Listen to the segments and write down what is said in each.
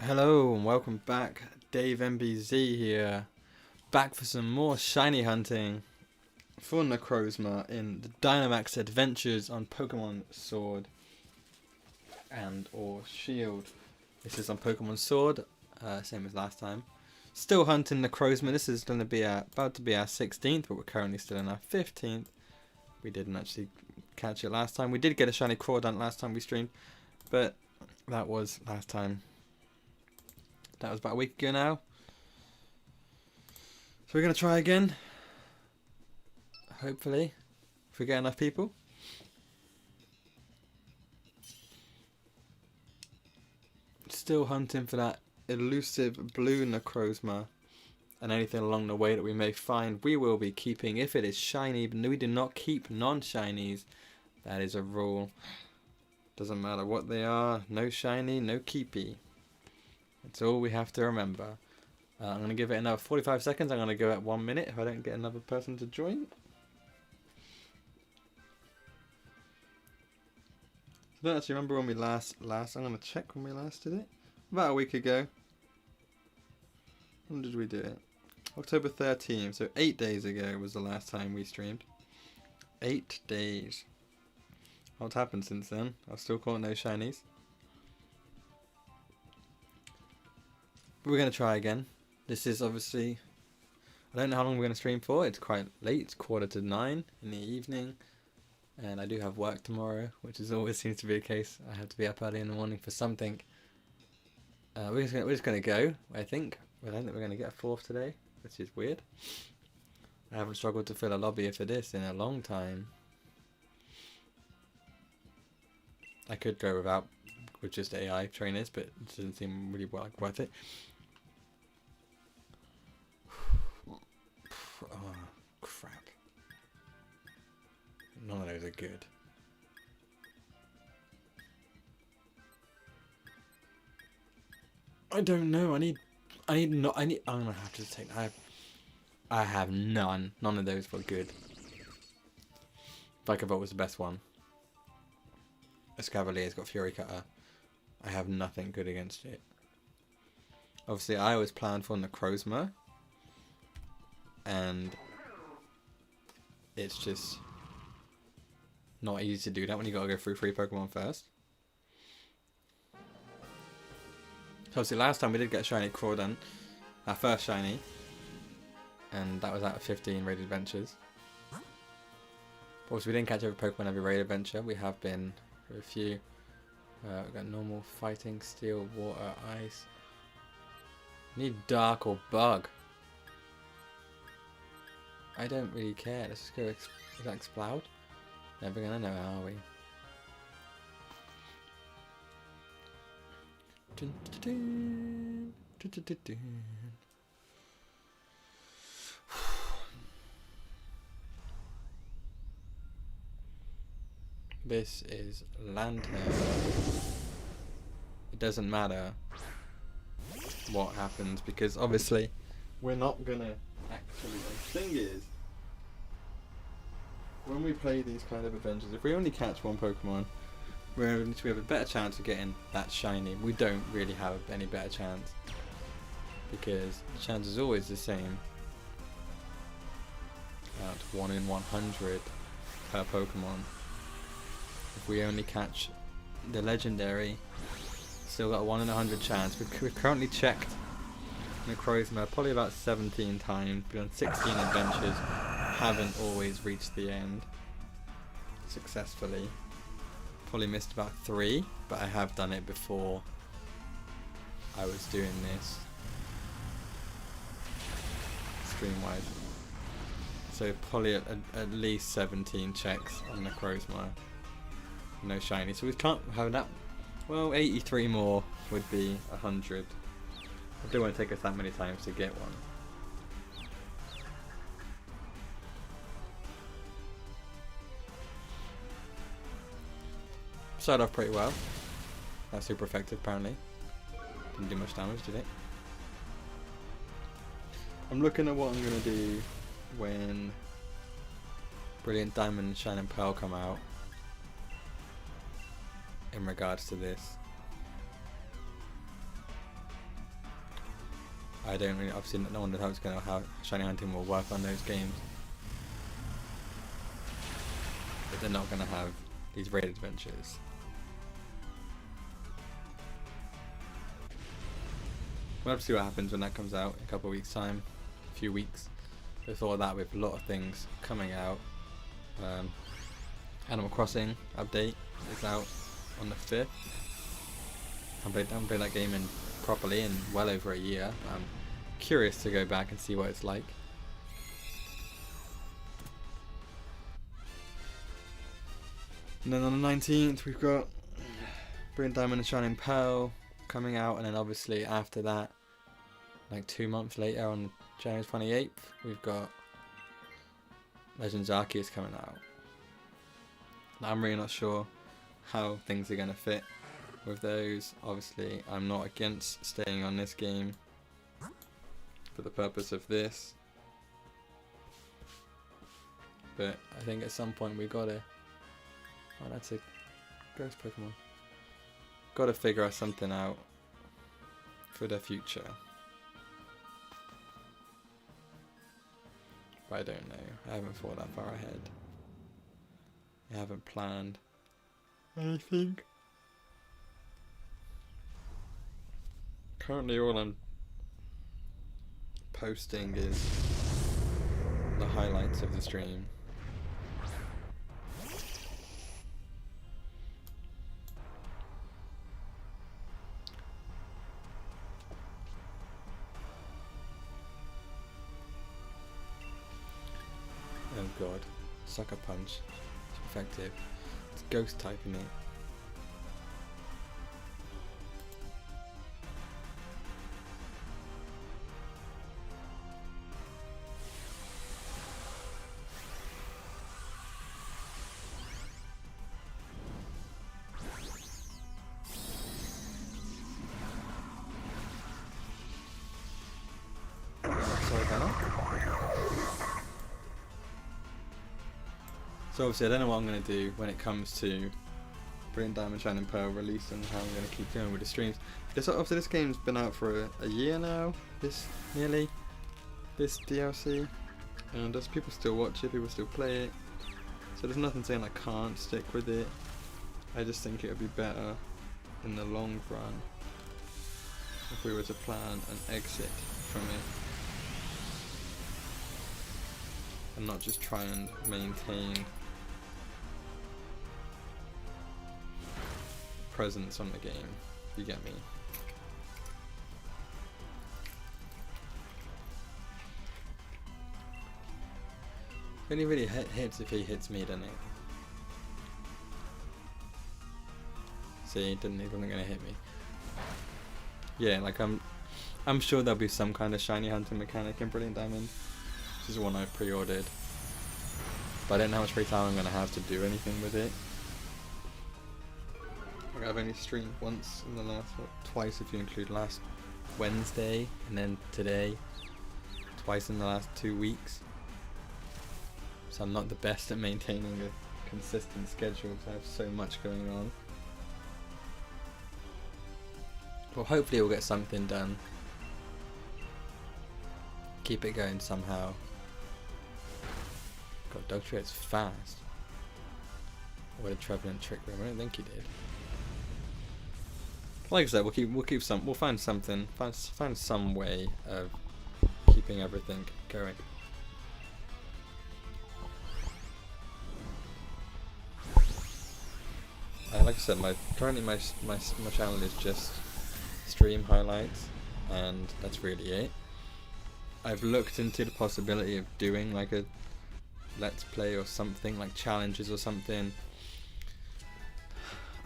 Hello and welcome back. Dave MBZ here, back for some more shiny hunting for NECROZMA in the Dynamax Adventures on Pokemon Sword and or Shield. This is on Pokemon Sword, same as last time. Still hunting NECROZMA. This is going to be about to be our 16th, but we're currently still in our 15th. We didn't actually catch it last time. We did get a shiny Crawdont last time we streamed, but that was last time. That was about a week ago now. So we're going to try again. Hopefully. If we get enough people. Still hunting for that elusive blue NECROZMA. And anything along the way that we may find, we will be keeping. If it is shiny, but we do not keep non-shinies. That is a rule. Doesn't matter what they are. No shiny, no keepy. That's all we have to remember. I'm going to give it another 45 seconds. I'm going to go at 1 minute if I don't get another person to join. I don't actually remember when we last I'm going to check when we last did it. About a week ago. When did we do it? October 13th, so 8 days ago was the last time we streamed. 8 days. What's happened since then? I've still caught no shinies. We're going to try again. This is obviously, I don't know how long we're going to stream for. It's quite late. It's 8:45 in the evening. And I do have work tomorrow, which is always seems to be the case. I have to be up early in the morning for something. We're just going to go, I think. I don't think we're going to get a fourth today, which is weird. I haven't struggled to fill a lobby for this in a long time. I could go with just AI trainers, but it doesn't seem really worth it. Oh, crap. None of those are good. I don't know. I'm gonna have to take. I have none. None of those were good. Vikavolt was the best one. Escavalier's got Fury Cutter. I have nothing good against it. Obviously, I always planned for NECROZMA. And it's just not easy to do that when you gotta go through 3 Pokemon first. So obviously last time we did get shiny Crawdont, our first shiny, and that was out of 15 raid adventures. But obviously we didn't catch every Pokemon every raid adventure. We have been for a few. We've got normal, fighting, steel, water, ice. Need dark or bug. I don't really care. Let's just go. Is that Explode? Never gonna know, are we? Dun, dun, dun, dun, dun, dun, dun. This is Lantern. It doesn't matter what happens because obviously we're not gonna actually. The thing is, when we play these kind of adventures, if we only catch one Pokemon, we have a better chance of getting that shiny. We don't really have any better chance because the chance is always the same. About 1 in 100 per Pokemon. If we only catch the legendary, still got a 1 in 100 chance. We've currently checked NECROZMA probably about 17 times. We've done 16 adventures. Haven't always reached the end successfully. Probably missed about 3, but I have done it before I was doing this stream-wise. So probably at least 17 checks on NECROZMA. No shiny, so we can't have that. Well, 83 more would be 100. I do want to take us that many times to get one. Started off pretty well. That's super effective apparently. Didn't do much damage, did it? I'm looking at what I'm going to do when Brilliant Diamond and Shining Pearl come out. In regards to this. I don't really, obviously no one knows how shiny hunting will work on those games. But they're not going to have these raid adventures. We'll have to see what happens when that comes out in a couple of weeks' time, a few weeks. Before that, we have a lot of things coming out. Animal Crossing update is out on the 5th. I haven't played that game properly in well over a year. I'm curious to go back and see what it's like. And then on the 19th, we've got Brilliant Diamond and Shining Pearl coming out, and then obviously after that, like 2 months later on January 28th, we've got Legends Arceus coming out. I'm really not sure how things are going to fit with those. Obviously, I'm not against staying on this game for the purpose of this, but I think at some point we gotta, oh, that's a ghost Pokemon, gotta figure something out for the future. But I don't know, I haven't thought that far ahead. I haven't planned anything. Currently all I'm posting is the highlights of the stream. Oh god, Sucker Punch. It's effective. It's ghost typing it. So obviously I don't know what I'm going to do when it comes to Brilliant Diamond Shining Pearl release and how I'm going to keep going with the streams. Obviously this game's been out for a year now, this DLC, and there's people still watch it, people still play it, so there's nothing saying I can't stick with it. I just think it would be better in the long run if we were to plan an exit from it and not just try and maintain presence on the game. You get me? It only really hits if he hits me, doesn't it? See, he wasn't gonna hit me. Yeah, like I'm sure there'll be some kind of shiny hunting mechanic in Brilliant Diamond. This is the one I pre-ordered, but I don't know how much free time I'm gonna have to do anything with it. Like I've only streamed once in the last, twice if you include last Wednesday, and then today, twice in the last 2 weeks. So I'm not the best at maintaining a consistent schedule because I have so much going on. Well, hopefully we'll get something done. Keep it going somehow. God, Dugtria's fast. What a Trevenant Trick Room. I don't think he did. Like I said, we'll find something, find some way of keeping everything going. Like I said, currently my channel is just stream highlights, and that's really it. I've looked into the possibility of doing like a let's play or something, like challenges or something.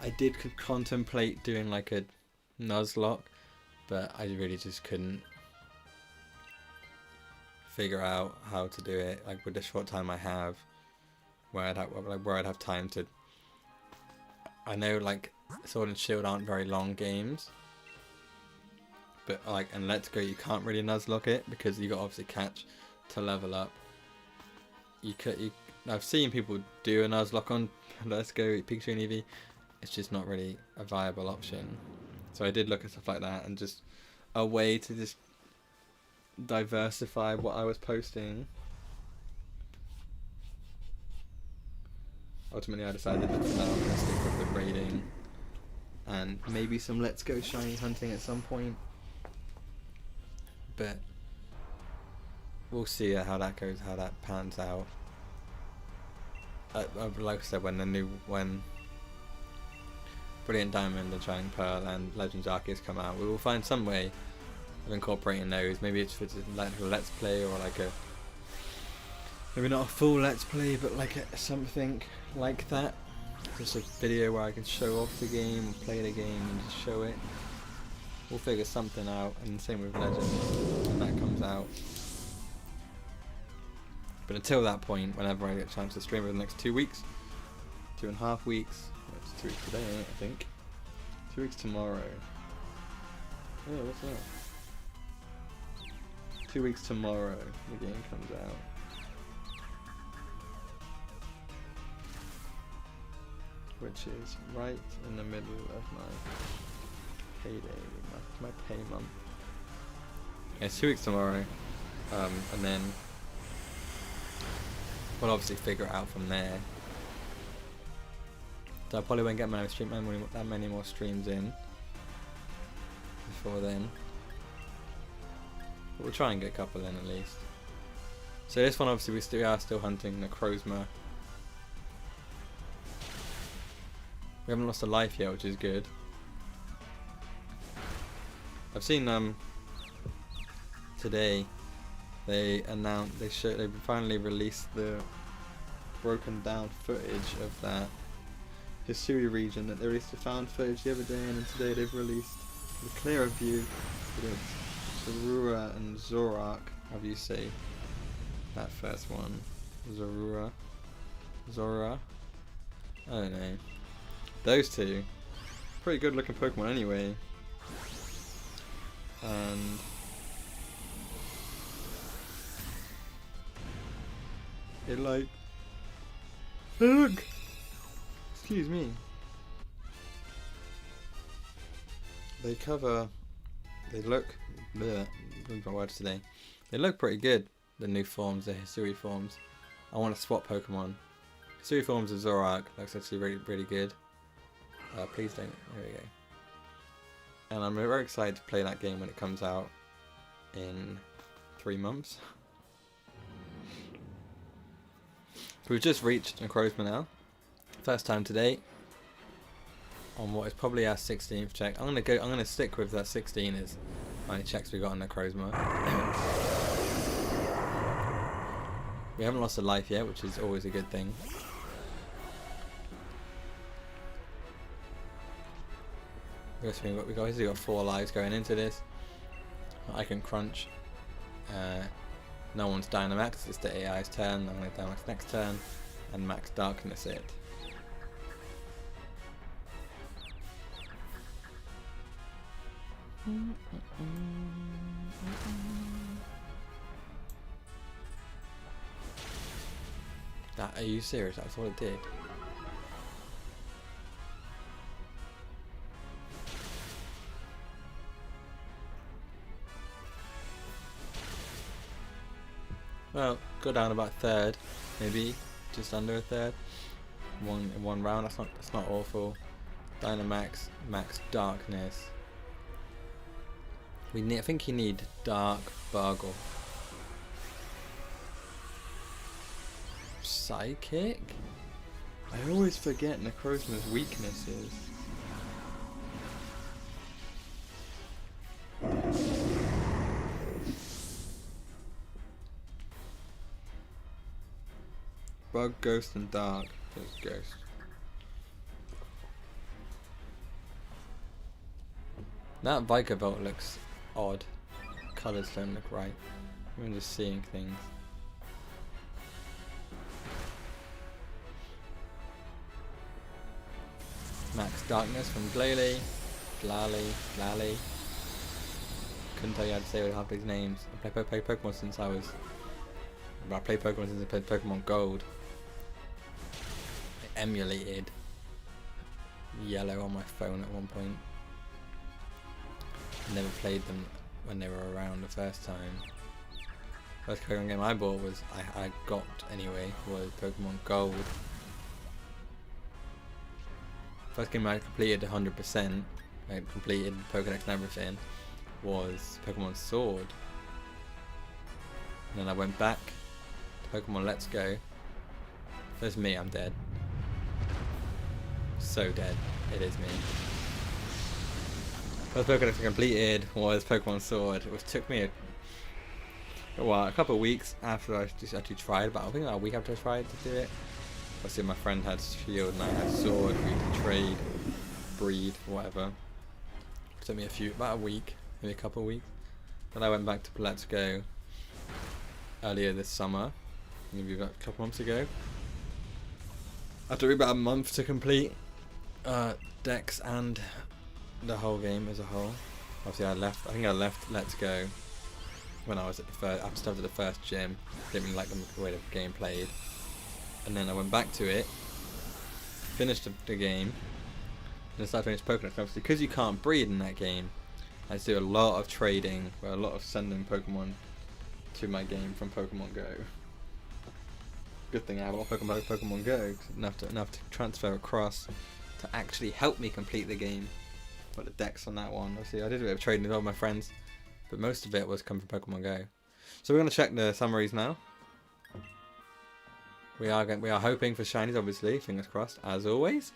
I did contemplate doing like a Nuzlocke, but I really just couldn't figure out how to do it, like with the short time I have, where I'd have time to. I know like Sword and Shield aren't very long games, but like in Let's Go you can't really Nuzlocke it because you got to obviously catch to level up. I've seen people do a Nuzlocke on Let's Go, Pikachu and Eevee. It's just not really a viable option. So I did look at stuff like that and just a way to just diversify what I was posting. Ultimately, I decided that for now I'm gonna stick with the raiding and maybe some Let's Go shiny hunting at some point. But we'll see how that goes, how that pans out. Like I said, when Brilliant Diamond and Shining Pearl and Legends Arceus come out, we will find some way of incorporating those. Maybe it's like a Let's Play, or like a, maybe not a full Let's Play, but like something like that. Just a video where I can show off the game, or play the game and just show it. We'll figure something out, and same with Legends when that comes out. But until that point, whenever I get a chance to stream over the next 2 weeks, 2.5 weeks, well, it's 2 weeks today, I think. 2 weeks tomorrow. Oh, what's that? 2 weeks tomorrow, the game comes out. Which is right in the middle of my payday, my pay month. Yeah, it's 2 weeks tomorrow, and then we'll obviously figure it out from there. So I probably won't get that many more streams in before then. But we'll try and get a couple in at least. So this one, obviously, we are still hunting NECROZMA. We haven't lost a life yet, which is good. I've seen today they finally released the broken down footage of that Hisui region. That they released the found footage the other day, and then today they've released the clearer view with Zorua and Zorak. How do you say that first one? Zora? I don't know. Those two, pretty good looking Pokemon anyway. And it like, hey look! Excuse me. They look, bleh, my words today. They look pretty good, the new forms, the Hisui forms. I want to swap Pokemon. Hisui forms of Zorak looks actually really, really good. Please don't. There we go. And I'm very excited to play that game when it comes out in 3 months. So we've just reached NECROZMA now. First time today. On what is probably our 16th check. I'm gonna stick with that 16 as how many checks we got on NECROZMA. We haven't lost a life yet, which is always a good thing. We've obviously got 4 lives going into this. I can crunch. No one's Dynamax, it's the AI's turn. I'm going to Dynamax next turn and max Darkness it. Are you serious? That's what it did. Well, go down about 3rd, maybe just under a 3rd. In one round. That's not awful. Dynamax, max Darkness. I think you need Dark Burgle. Psychic? I always forget NECROZMA's weaknesses. Bug, Ghost, and Dark. There's Ghost. That Vikavolt looks odd. Colours don't look right. I'm just seeing things. Max Darkness from Glalie. Couldn't tell you how to say half these names. I played Pokemon since I played Pokemon since I played Pokemon Gold. I emulated Yellow on my phone at one point. Never played them when they were around the first time. First Pokemon game I bought was, I got anyway, was Pokemon Gold. First game I completed 100%, I completed Pokedex and everything, was Pokemon Sword. And then I went back to Pokemon Let's Go. There's me, I'm dead. So dead. It is me. First Pokedex I completed was Pokemon Sword, which took me a couple of weeks after I just actually tried, but I think about a week after I tried to do it. Obviously my friend had Shield and I had Sword, we could trade, breed, whatever. It took me about a week, maybe a couple of weeks. Then I went back to Let's Go earlier this summer, maybe about a couple months ago. After about a month to complete Dex and the whole game as a whole. Obviously I think I left Let's Go when I was at the first, after started the first gym. Didn't really like the way the game played. And then I went back to it, finished the game, and started to finish Pokédex. Obviously, because you can't breed in that game, I had to do a lot of trading, a lot of sending Pokemon to my game from Pokemon Go. Good thing I have a lot of Pokemon Go, cause enough to transfer across to actually help me complete the game. But the Dex on that one, obviously I did a bit of trading with all my friends, but most of it was coming from Pokemon Go. So we're going to check the summaries now. We are hoping for shinies, obviously, fingers crossed, as always.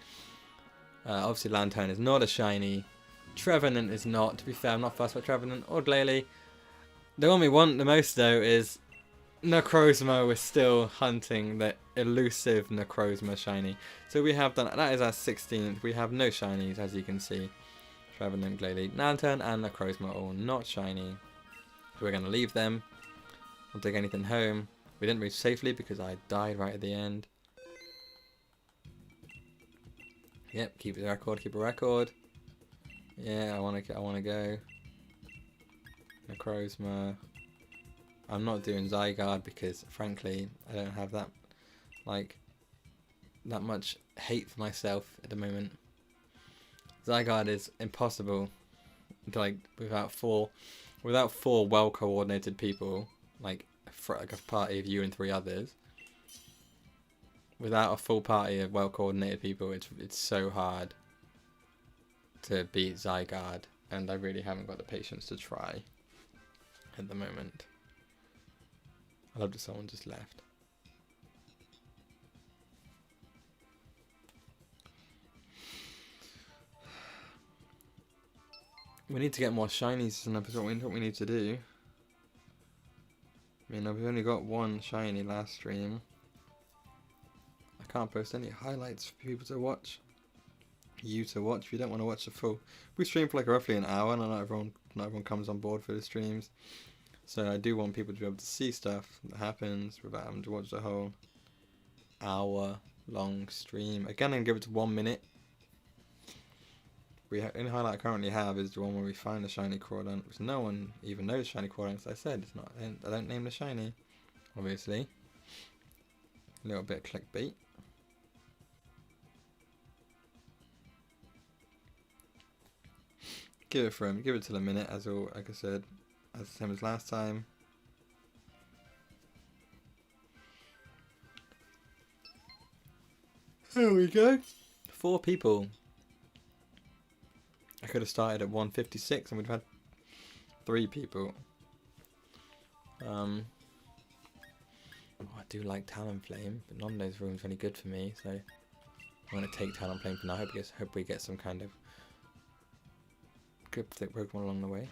Obviously Lantern is not a shiny. Trevenant is not. To be fair, I'm not fussed about Trevenant or Glalie. The one we want the most though is NECROZMA. We're still hunting the elusive NECROZMA shiny. So we have done, that is our 16th. We have no shinies, as you can see. Trevenant, Glalie, Lantern and NECROZMA all not shiny. So we're going to leave them. Don't take anything home. We didn't reach safely because I died right at the end. Yep, keep a record. Yeah, I wanna go. NECROZMA. I'm not doing Zygarde because frankly I don't have that much hate for myself at the moment. Zygarde is impossible without four well coordinated people, like a party of you and 3 others. Without a full party of well coordinated people, it's so hard to beat Zygarde, and I really haven't got the patience to try at the moment. I love that someone just left. We need to get more shinies, and that's what we need to do. I mean, I've only got 1 shiny last stream. I can't post any highlights for people to watch. You to watch if you don't want to watch the full. We stream for like roughly an hour, and not everyone comes on board for the streams. So I do want people to be able to see stuff that happens without having to watch the whole hour-long stream. Again, I'm gonna give it to 1 minute. The only highlight I currently have is the one where we find the shiny Crawdaunt, which no one even knows shiny Crawdaunt. As I said, it's not. I don't name the shiny, obviously. A little bit of clickbait. Give it till a minute, like I said, as the same as last time. There we go. 4 people. I could have started at 156 and we'd have had 3 people. Oh, I do like Talonflame, but none of those rooms are any good for me, so I'm going to take Talonflame for now. Hope we get some kind of good Pokemon along the way.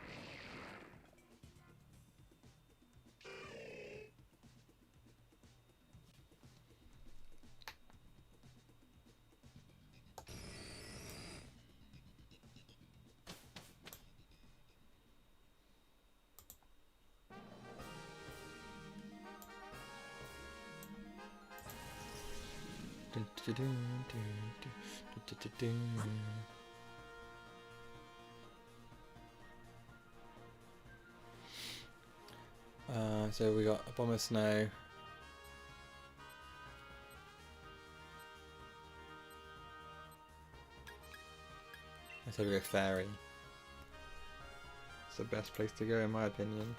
So we got a Bomber Snow. I say we go Fairy. It's the best place to go in my opinion.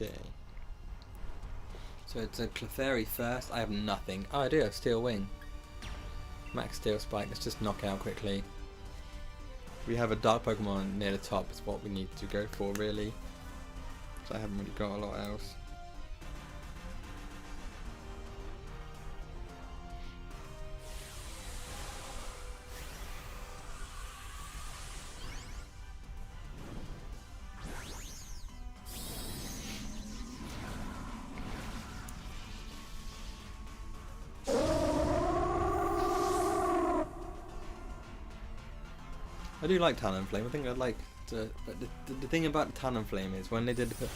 Okay. So it's a Clefairy first. I have nothing. Oh, I do have Steel Wing. Max Steel Spike. Let's just knock it out quickly. We have a Dark Pokemon near the top. Is what we need to go for, really. So I haven't really got a lot else. I do like Talonflame. I think I'd like to, but the thing about Talonflame is when they did the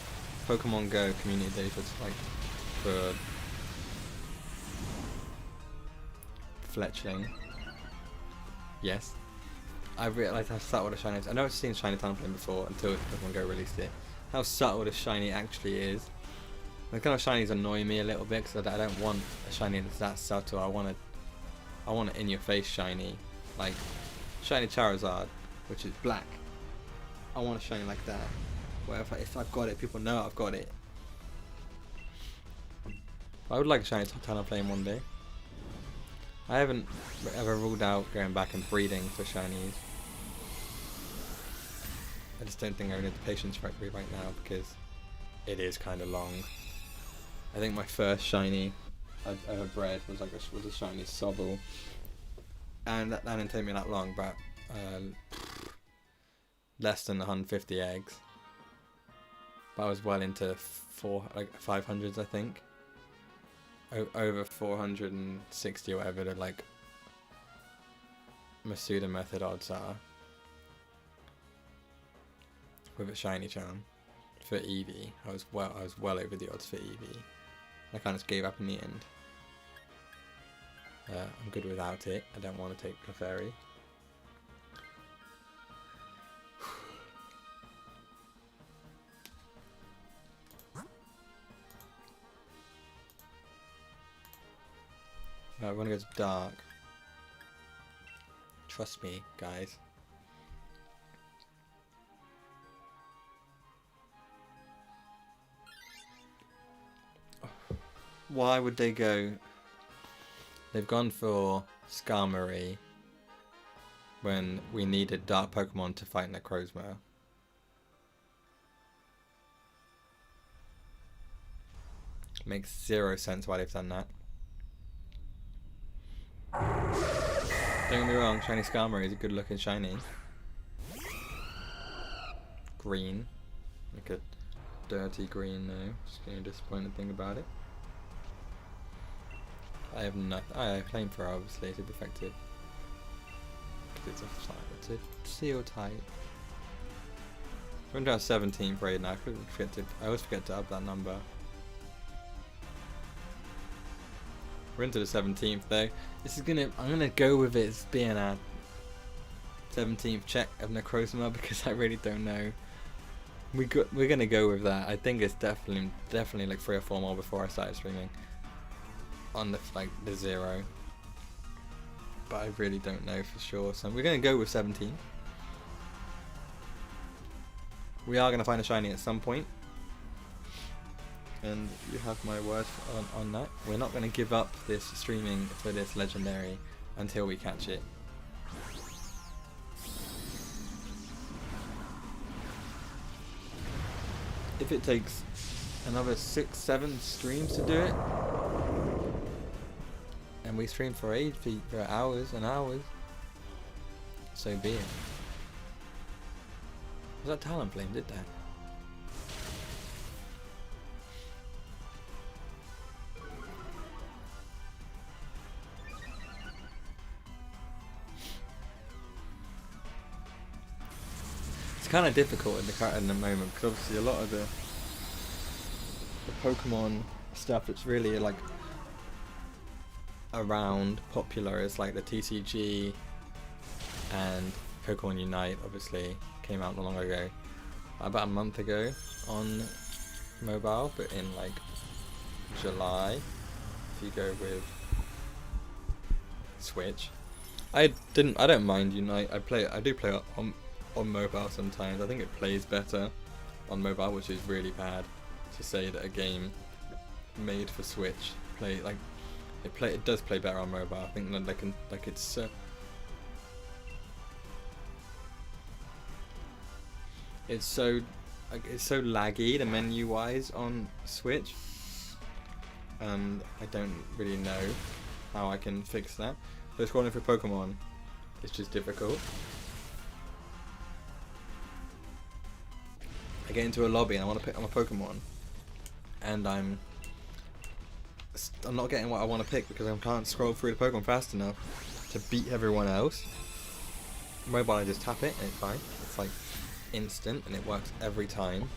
Pokemon Go community day for Fletchling. Yes, I realised how subtle the shiny is. I know I've seen shiny Talonflame before until Pokemon Go released it. How subtle the shiny actually is. The kind of shinies annoy me a little bit because I don't want a shiny that's that subtle. I want an in-your-face shiny, like shiny Charizard, which is black. I want a shiny like that, where if I've got it, people know I've got it. I would like a shiny Talonflame one day. I haven't ever ruled out going back and breeding for shinies. I just don't think I need the patience for it right now because it is kind of long. I think my first shiny I've ever bred was a shiny Sobble, and that didn't take me that long, but less than 150 eggs. But I was well into 500s, I think. Over 460 or whatever the like Masuda method odds are with a shiny charm for Eevee. I was well over the odds for Eevee. I kind of just gave up in the end. I'm good without it. I don't want to take Clefairy. I want to go to Dark. Trust me, guys. Why would they go? They've gone for Skarmory when we needed Dark Pokemon to fight NECROZMA. Makes zero sense why they've done that. Don't get me wrong, shiny Skarmory is a good looking shiny. Green. Like a dirty green though. Just the disappointing thing about it. I have nothing. I have Flamethrower obviously to defect it. It's a seal type. We're into our 17th raid now. I always forget to up that number. We're into the 17th though. This is I'm gonna go with it as being a 17th check of NECROZMA because I really don't know. We're gonna go with that. I think it's definitely like 3 or 4 more before I started streaming on the 0. But I really don't know for sure. So we're gonna go with 17. We are gonna find a shiny at some point. And you have my word on that. We're not going to give up this streaming for this legendary until we catch it. If it takes another 6-7 streams to do it, and we stream for hours and hours, so be it. Was that Talonflame did that? It's kind of difficult in the moment because obviously a lot of the Pokemon stuff that's really like around popular is like the TCG and Pokemon Unite obviously came out not long ago, about a month ago on mobile, but in like July if you go with Switch. I don't mind Unite. I do play on mobile sometimes. I think it plays better on mobile, which is really bad. to say that a game made for Switch it does play better on mobile. I think that it's so laggy, the menu wise on Switch, and I don't really know how I can fix that. But scrolling for Pokemon, it's just difficult. I get into a lobby and I want to pick up a Pokemon, and I'm not getting what I want to pick because I can't scroll through the Pokemon fast enough to beat everyone else. Mobile, I just tap it and it's fine. It's like instant and it works every time.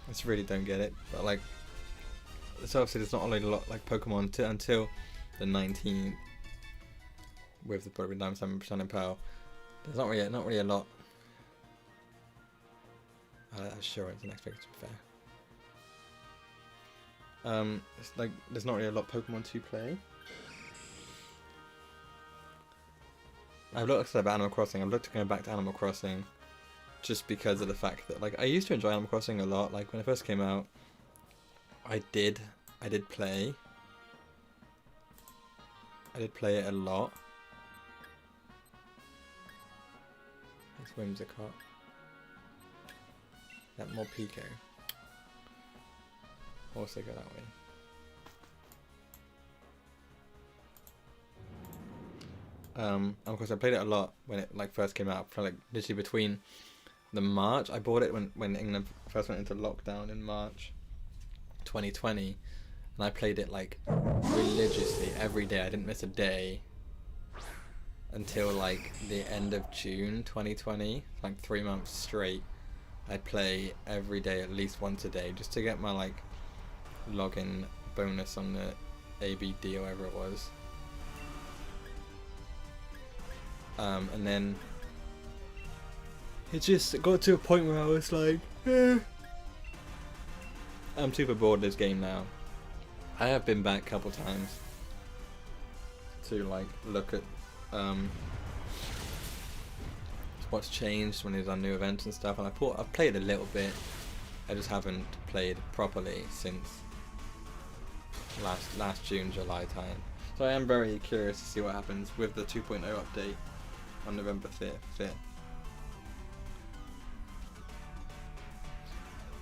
I just really don't get it. But like, so obviously there's not only a lot like Pokemon until the 19th with the Pokemon Diamond 7% in Pearl. There's not really a lot. Sure, it's an expectation to be fair. It's like there's not really a lot of Pokemon to play. I've looked at Animal Crossing. I've looked at going back to Animal Crossing, just because of the fact that like I used to enjoy Animal Crossing a lot. Like when it first came out, I did play. I did play it a lot. It's Whimsicott. That more Pico. Also go that way. Of course I played it a lot when it like first came out. For like literally between the March, I bought it when England first went into lockdown in March 2020, and I played it like religiously every day. I didn't miss a day until like the end of June 2020, like 3 months straight. I'd play every day at least once a day just to get my like login bonus on the ABD or whatever it was. And then it just got to a point where I was like, I'm super bored of this game now. I have been back a couple times to like look at what's changed when there's on new events and stuff, and I've played a little bit. I just haven't played properly since last June, July time. So I am very curious to see what happens with the 2.0 update on November 5th.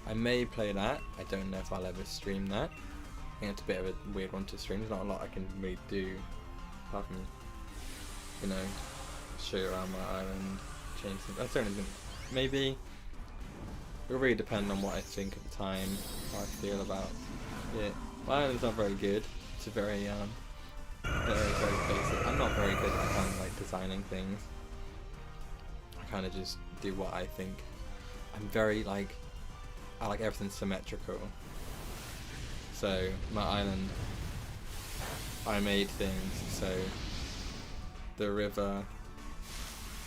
I may play that. I don't know if I'll ever stream that. I think it's a bit of a weird one to stream. There's not a lot I can really do apart from, you know, show you around my island, change things. That's the only thing. Maybe it'll really depend on what I think at the time, how I feel about it. My island's not very good. It's a very very basic. I'm not very good at kind of like designing things. I kind of just do what I think. I'm very like, I like everything symmetrical. So my island, I made things so the river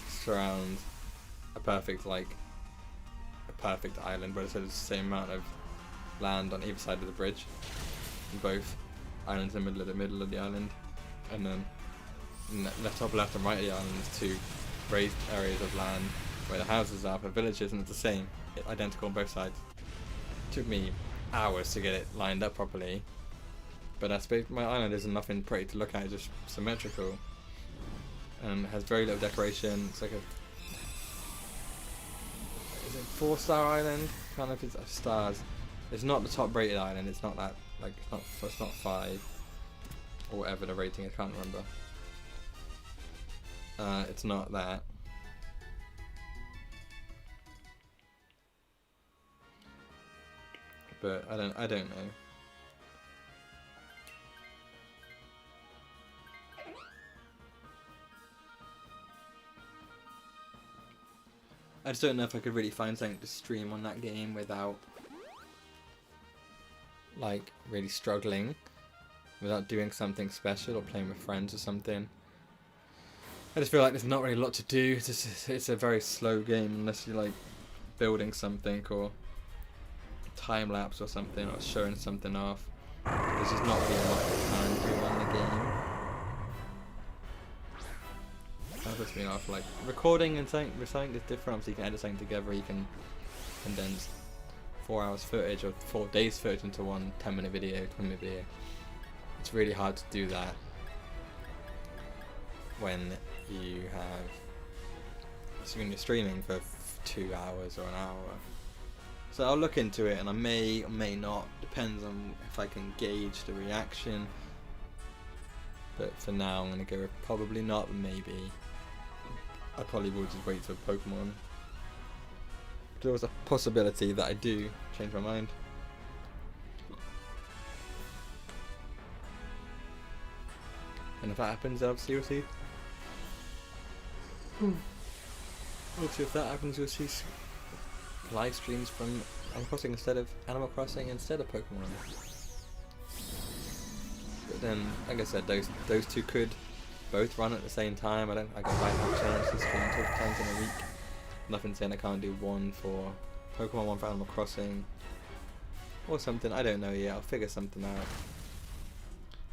surrounds a perfect island, but it's the same amount of land on either side of the bridge. And both islands in the middle of the island, and then top, left and right of the island is two raised areas of land where the houses are for villages, and it's the same, identical on both sides. It took me hours to get it lined up properly, but my island isn't nothing pretty to look at. It's just symmetrical and has very little decoration. It's like is it 4-star island? Kind of, it's stars. It's not the top rated island. It's not that, like, it's not 5 or whatever the rating. I can't remember. It's not that. But I don't know. I just don't know if I could really find something to stream on that game without like really struggling, without doing something special or playing with friends or something. I just feel like there's not really a lot to do. It's a very slow game unless you're like building something or time lapse or something, or showing something off. There's just not really a lot of time to do on the game. That puts me off. Like recording and something is different. Obviously, you can edit something together. You can condense 4 hours footage or 4 days footage into one 10-minute video, 20-minute video. It's really hard to do that when you have, so when you're streaming for 2 hours or an hour. So I'll look into it, and I may or may not, depends on if I can gauge the reaction. But for now I'm going to go with probably not, but maybe. I probably will just wait for Pokemon. There was a possibility that I do change my mind. And if that happens, then obviously you'll see. Obviously if that happens, you'll see live streams from Animal Crossing instead of Pokemon. But then, like I said, those two could both run at the same time. I got right now chance to stream 2 times in a week. Nothing saying I can't do one for Pokemon, one for Animal Crossing, or something. I don't know yet. I'll figure something out.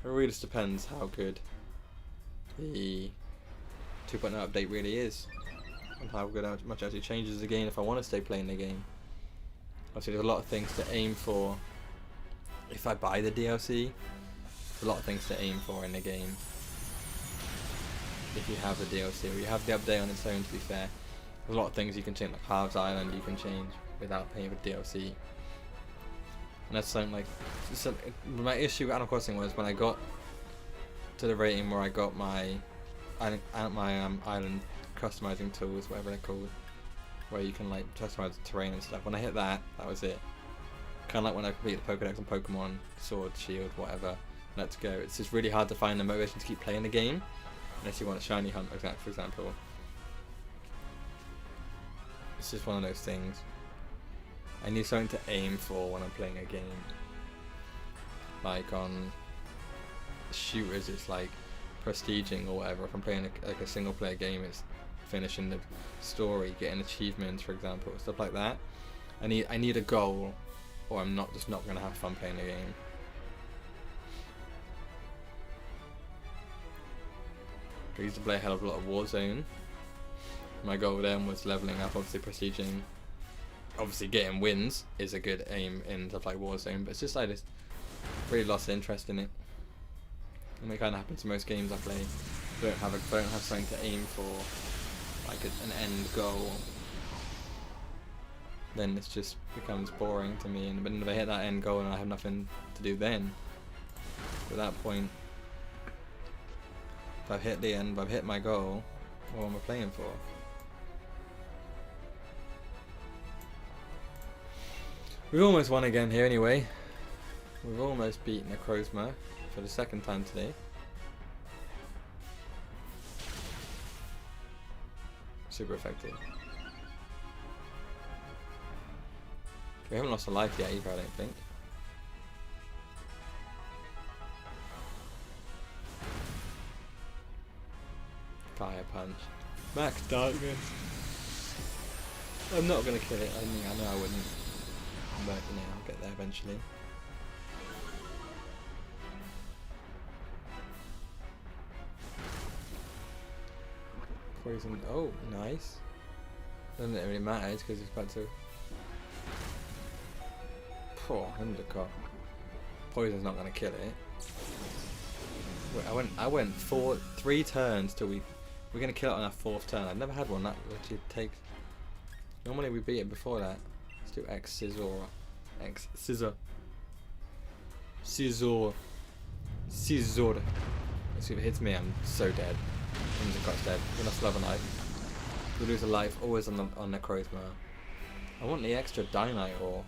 It really just depends how good the 2.0 update really is, and how good, how much actually changes the game if I want to stay playing the game. Obviously, there's a lot of things to aim for. If I buy the DLC, there's a lot of things to aim for in the game. If you have the DLC, or you have the update on its own, to be fair. There's a lot of things you can change, like Harv's Island you can change without paying for DLC. And that's something like, my issue with Animal Crossing was when I got to the rating where I got my island customizing tools, whatever they're called, where you can like customize the terrain and stuff. When I hit that was it. Kind of like when I completed the Pokédex on Pokemon, Sword, Shield, whatever, let's go. It's just really hard to find the motivation to keep playing the game, unless you want a shiny hunt, for example. It's just one of those things. I need something to aim for when I'm playing a game. Like on shooters, it's like prestiging or whatever. If I'm playing like a single player game, it's finishing the story, getting achievements, for example, stuff like that. I need a goal, or I'm just not gonna have fun playing the game. I used to play a hell of a lot of Warzone. My goal then was leveling up, obviously prestiging. Obviously getting wins is a good aim in stuff like Warzone, but it's just I just really lost interest in it. And it kind of happens to most games I play. I don't have something to aim for, like an end goal. Then it just becomes boring to me. And if I hit that end goal and I have nothing to do then, at that point, if I've hit the end, if I've hit my goal, what am I playing for? We've almost won again here anyway. We've almost beaten NECROZMA for the second time today. Super effective. We haven't lost a life yet either, I don't think. Fire punch. Max darkness. I'm not gonna kill it. I know I wouldn't. But you know, I'll get there eventually. Poison. Oh, nice. Doesn't really matter because it's about to. Poor undercut. Poison's not gonna kill it. Wait, I went 3 turns till we're gonna kill it on our 4th turn. I've never had one that actually takes. Normally we beat it before that. Let's do X Scissor. X Scissor. Scissor. Scissor. Let's see if it hits me. I'm so dead. Undercut's dead. We lost another life. We lose a life always on NECROZMA. I want the extra Dynite ore.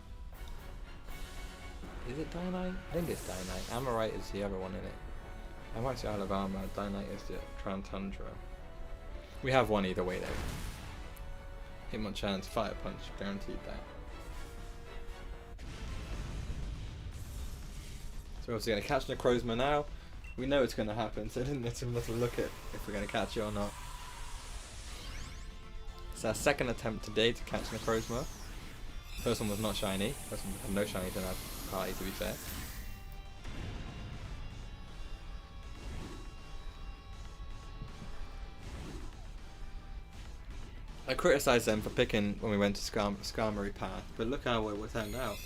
Is it Dynite? I think it's Dynite. Amorite is the other one in it. Amorite's the Alabama. Dynite is the Tundra. We have one either way though. Hitmonchan's Fire Punch, guaranteed that. So we're obviously going to catch NECROZMA now. We know it's going to happen, so it didn't let him look at if we're going to catch it or not. It's our 2nd attempt today to catch NECROZMA. First one was not shiny. First one had no shinies in our party, to be fair. I criticised them for picking when we went to Skarmory Path, but look how it turned out.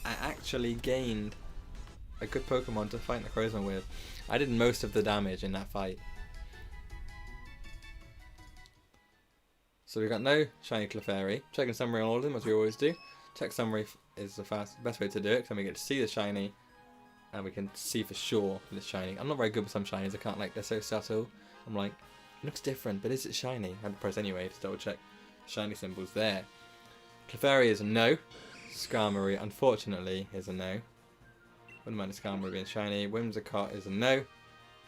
I actually gained a good Pokemon to fight NECROZMA with. I did most of the damage in that fight. So we got no shiny Clefairy. Checking summary on all of them as we always do. Check summary is the best way to do it, because then we get to see the shiny and we can see for sure that it's shiny. I'm not very good with some shinies. I can't, like, they're so subtle. I'm like, it looks different, but is it shiny? I had to press anyway to double check. Shiny symbols there. Clefairy is a no. Skarmory, unfortunately, is a no. Wouldn't mind a Skarmory being shiny. Whimsicott is a no.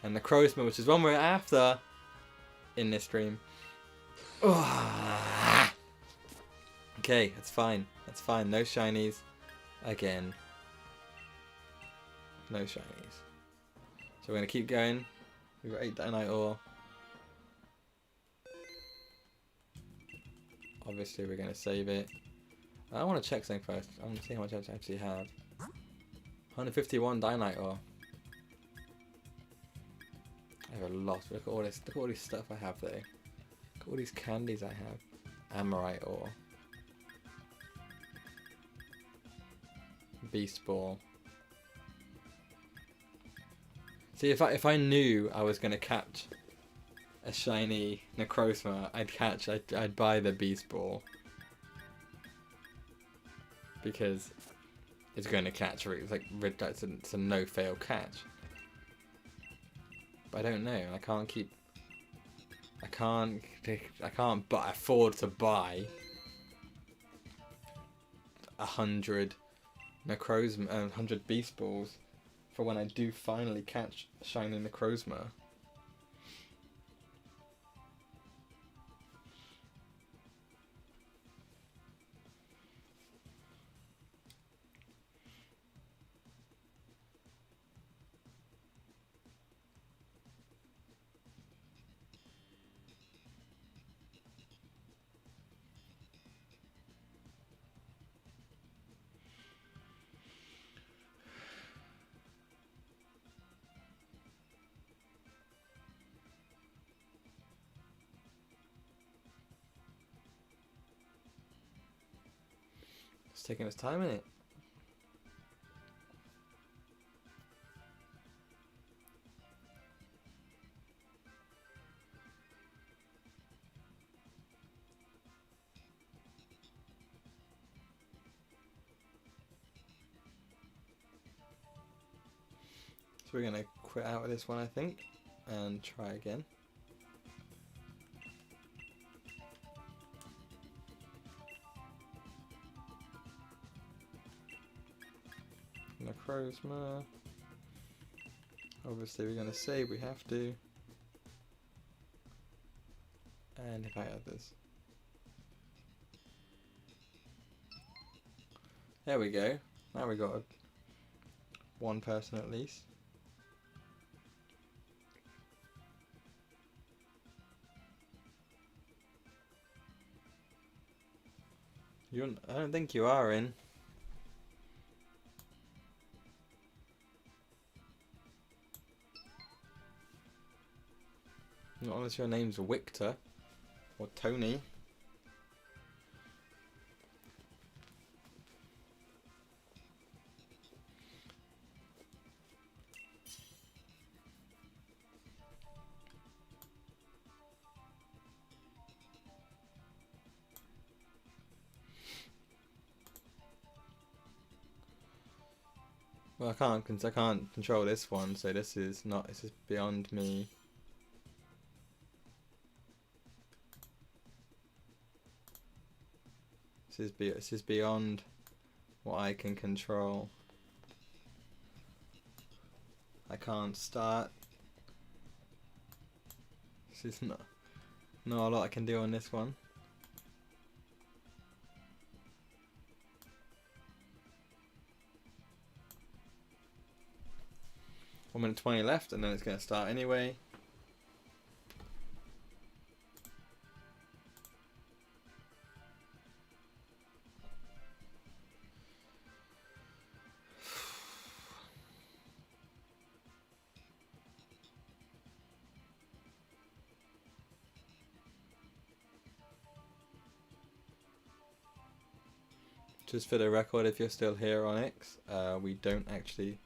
And NECROZMA, which is one we're after in this stream. Okay, that's fine. That's fine. No shinies. Again. No shinies. So we're going to keep going. We've got 8 Dynamite Ore. Obviously, we're going to save it. I want to check something first. I want to see how much I actually have. 151 Dynamite Ore. I have a lot. Look at all this. Look at all this stuff I have though. Look at all these candies I have. Amorite Ore. Beast Ball. See, if I knew I was gonna catch a shiny NECROZMA, I'd buy the Beast Ball because it's going to catch. It's like it's a no fail catch. But I don't know. I can't afford to buy 100 NECROZMA, 100 Beast Balls for when I do finally catch shiny NECROZMA. It's taking its time, isn't it? So we're gonna quit out of this one, I think, and try again. NECROZMA. Obviously we're gonna save, we have to. And if I add this. There we go. Now we got one person at least. I don't think you are in. Not unless your name's Victor or Tony. Well, I can't control this one, so this is beyond me. This is beyond what I can control. I can't start. This is not a lot I can do on this one. 1 minute 20 left, and then it's going to start anyway. Just for the record, if you're still here, Onyx, we don't actually...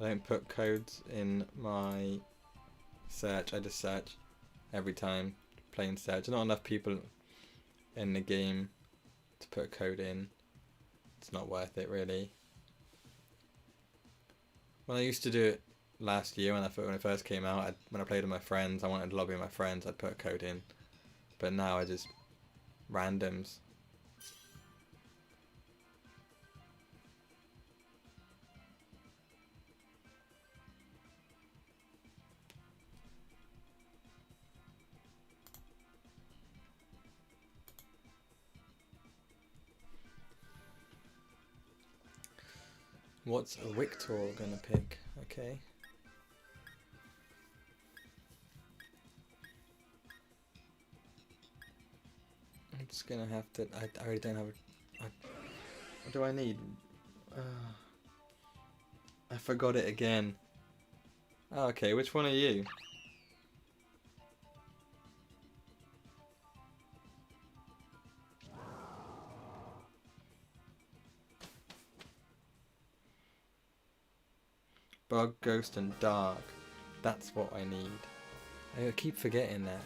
I don't put codes in my search. I just search every time. Plain search. Not enough people in the game to put a code in. It's not worth it, really. When I used to do it last year, when it first came out, when I played with my friends, I wanted to lobby with my friends, I'd put a code in. But now I just randoms. What's a Victor gonna pick? Okay. I'm just gonna have to. I already don't have what do I need? I forgot it again. Oh, okay, which one are you? Bug, Ghost, and Dark. That's what I need. I keep forgetting that.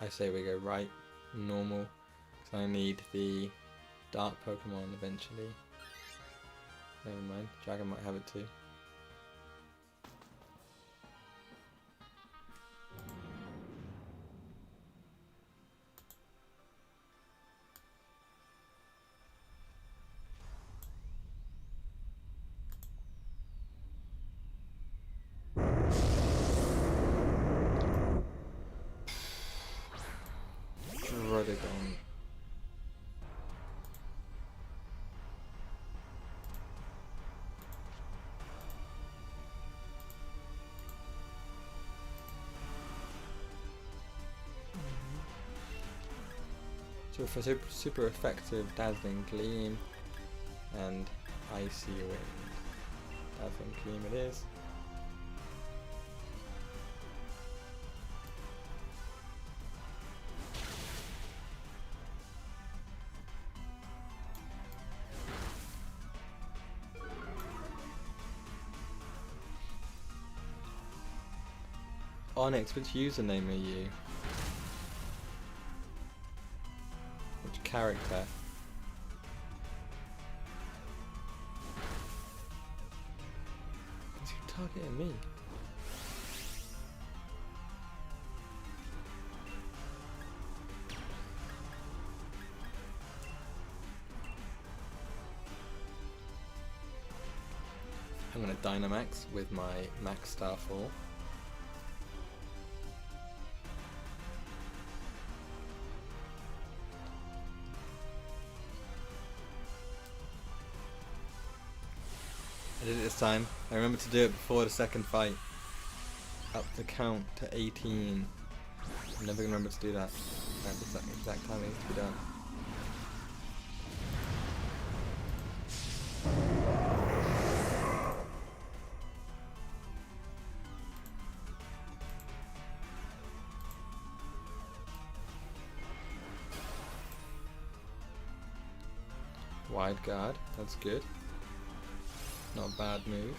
I say we go right, normal, because I need the dark Pokemon eventually. Never mind, Dragon might have it too. Druddigon. So for super effective Dazzling Gleam and Icy Wind. Dazzling Gleam it is. Onyx, which username are you? Which character? Is he targeting me? I'm gonna Dynamax with my Max Starfall. I did it this time. I remember to do it before the second fight. Up the count to 18. I'm never gonna remember to do that at the exact time it needs to be done. Wide guard, that's good. Not a bad move.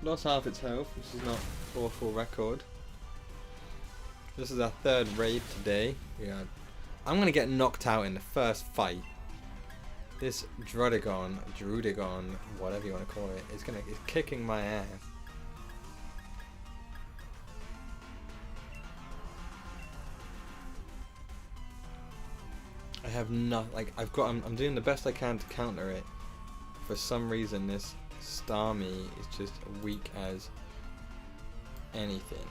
Lost half its health, which is not awful record. This is our third raid today. I'm gonna get knocked out in the first fight. This Druddigon, whatever you want to call it, it's kicking my ass. I have I'm doing the best I can to counter it. For some reason, this Starmie is just weak as anything.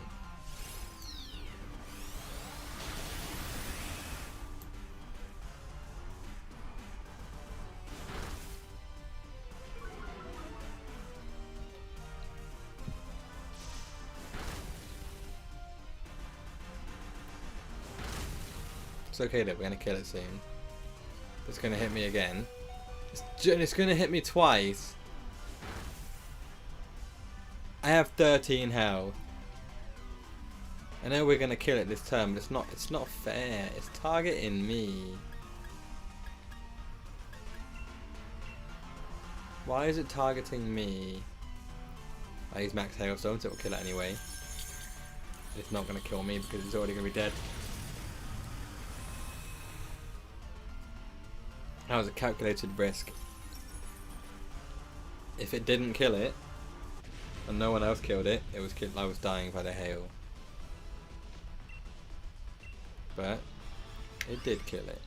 It's okay though, we're gonna kill it soon. It's gonna hit me again. It's gonna hit me twice. I have 13 health. I know we're gonna kill it this turn, but it's not fair. It's targeting me. Why is it targeting me? I use max hailstone, so it will kill it anyway. It's not gonna kill me because it's already gonna be dead. That was a calculated risk. If it didn't kill it, and no one else killed it, I was dying by the hail. But it did kill it,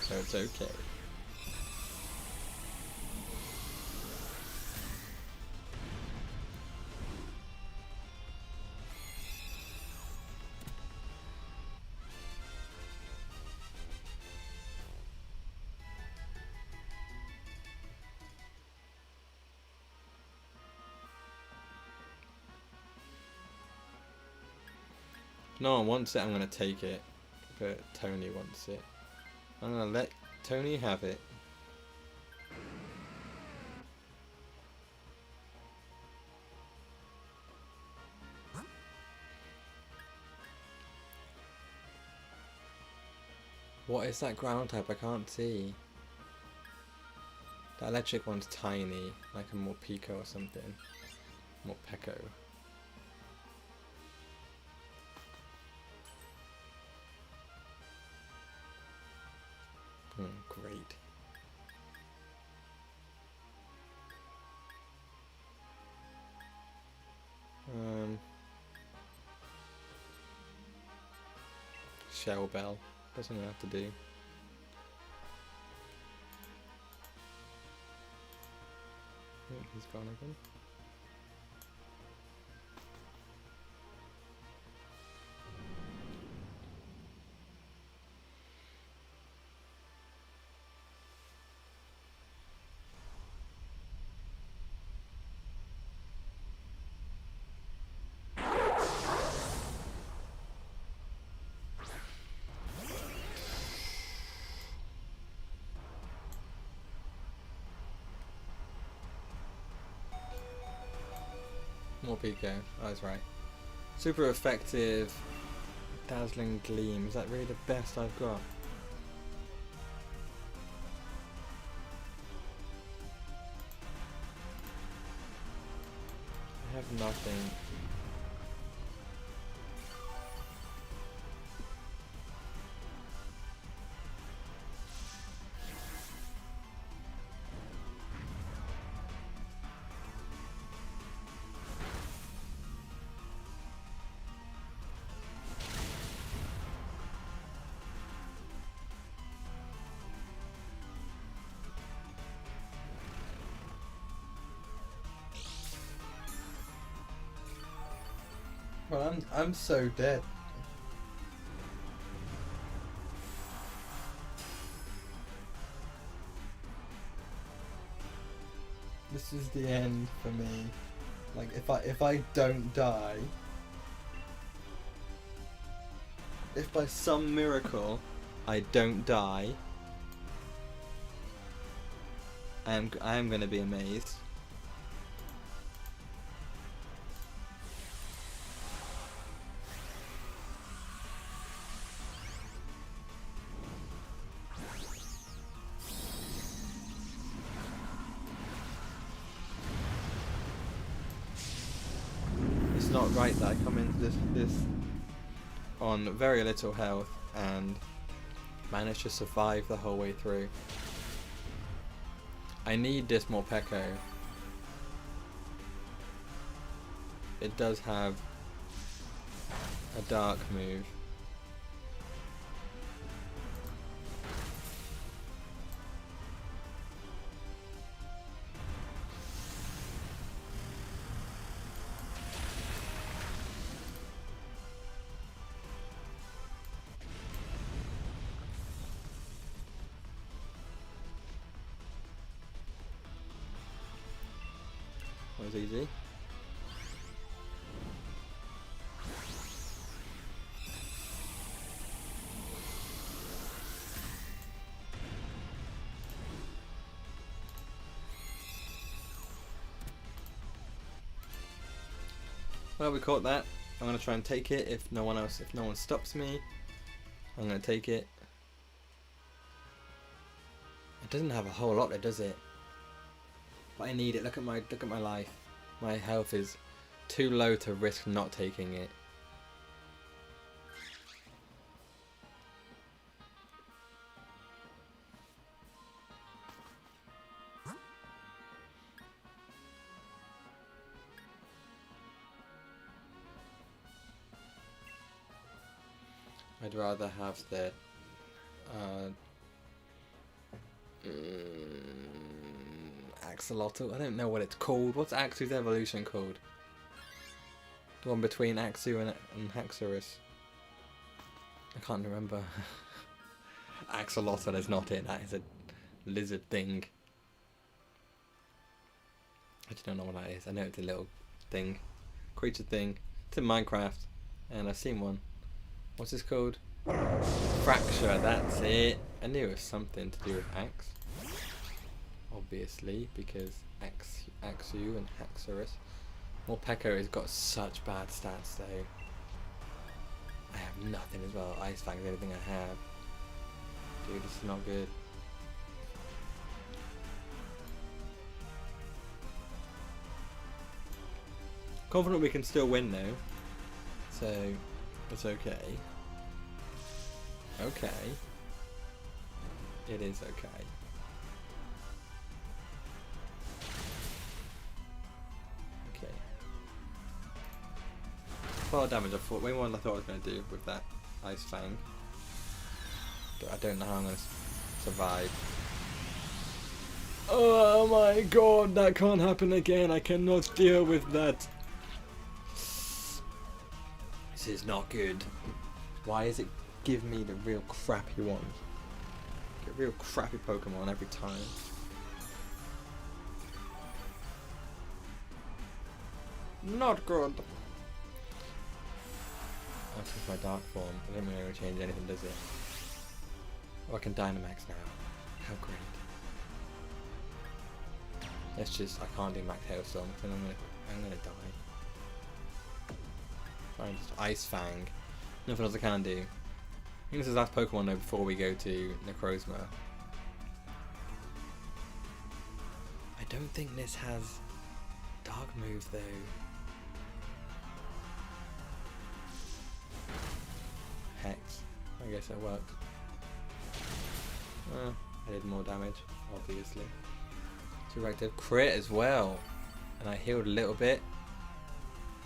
so it's okay. If no one wants it, I'm going to take it, but Tony wants it. I'm going to let Tony have it. What is that ground type? I can't see. That electric one's tiny, like a Morpeko or something. Morpeko. Great. Shell Bell. Doesn't have to do. Oh, he's gone again. Morpeko, I was right. Super effective, dazzling gleam. Is that really the best I've got? I have nothing. Well, I'm so dead. This is the end for me. Like if I don't die, if by some miracle I don't die, I am gonna be amazed. It's not right that I come into this on very little health and manage to survive the whole way through. I need this Morpeko. It does have a dark move. That was easy. Well, we caught that. I'm gonna try and take it if no one stops me. I'm gonna take it. It doesn't have a whole lot there, does it? But I need it. Look at my life. My health is too low to risk not taking it. I'd rather have the Axolotl. I don't know what it's called. What's Axu's evolution called? The one between Axu and Haxorus. I can't remember. Axolotl is not it. That is a lizard thing. I just don't know what that is. I know it's a little thing, creature thing. It's in Minecraft, and I've seen one. What's this called? Fracture, that's it. I knew it was something to do with axe. Obviously, because Axu and Haxorus. Morpeko has got such bad stats though. I have nothing as well. Ice Fang is everything I have. Dude, this is not good. Confident we can still win though. So, it's okay. Okay. It is okay. Okay. A lot of damage. I thought way more than I thought I was going to do with that Ice Fang. But I don't know how I'm going to survive. Oh my god, that can't happen again. I cannot deal with that. This is not good. Why is it give me the real crappy ones? Get real crappy Pokemon every time. Not good. I'll take my Dark Form. I don't really change anything, does it? Oh, I can Dynamax now. How great. Let's just, I can't do Max Hailstorm, then I'm gonna die. Fine, just Ice Fang. Nothing else I can do. I think this is the last Pokemon though before we go to Necrozma. I don't think this has Dark Move though. Hex. I guess that worked. I did more damage, obviously. Directive crit as well. And I healed a little bit.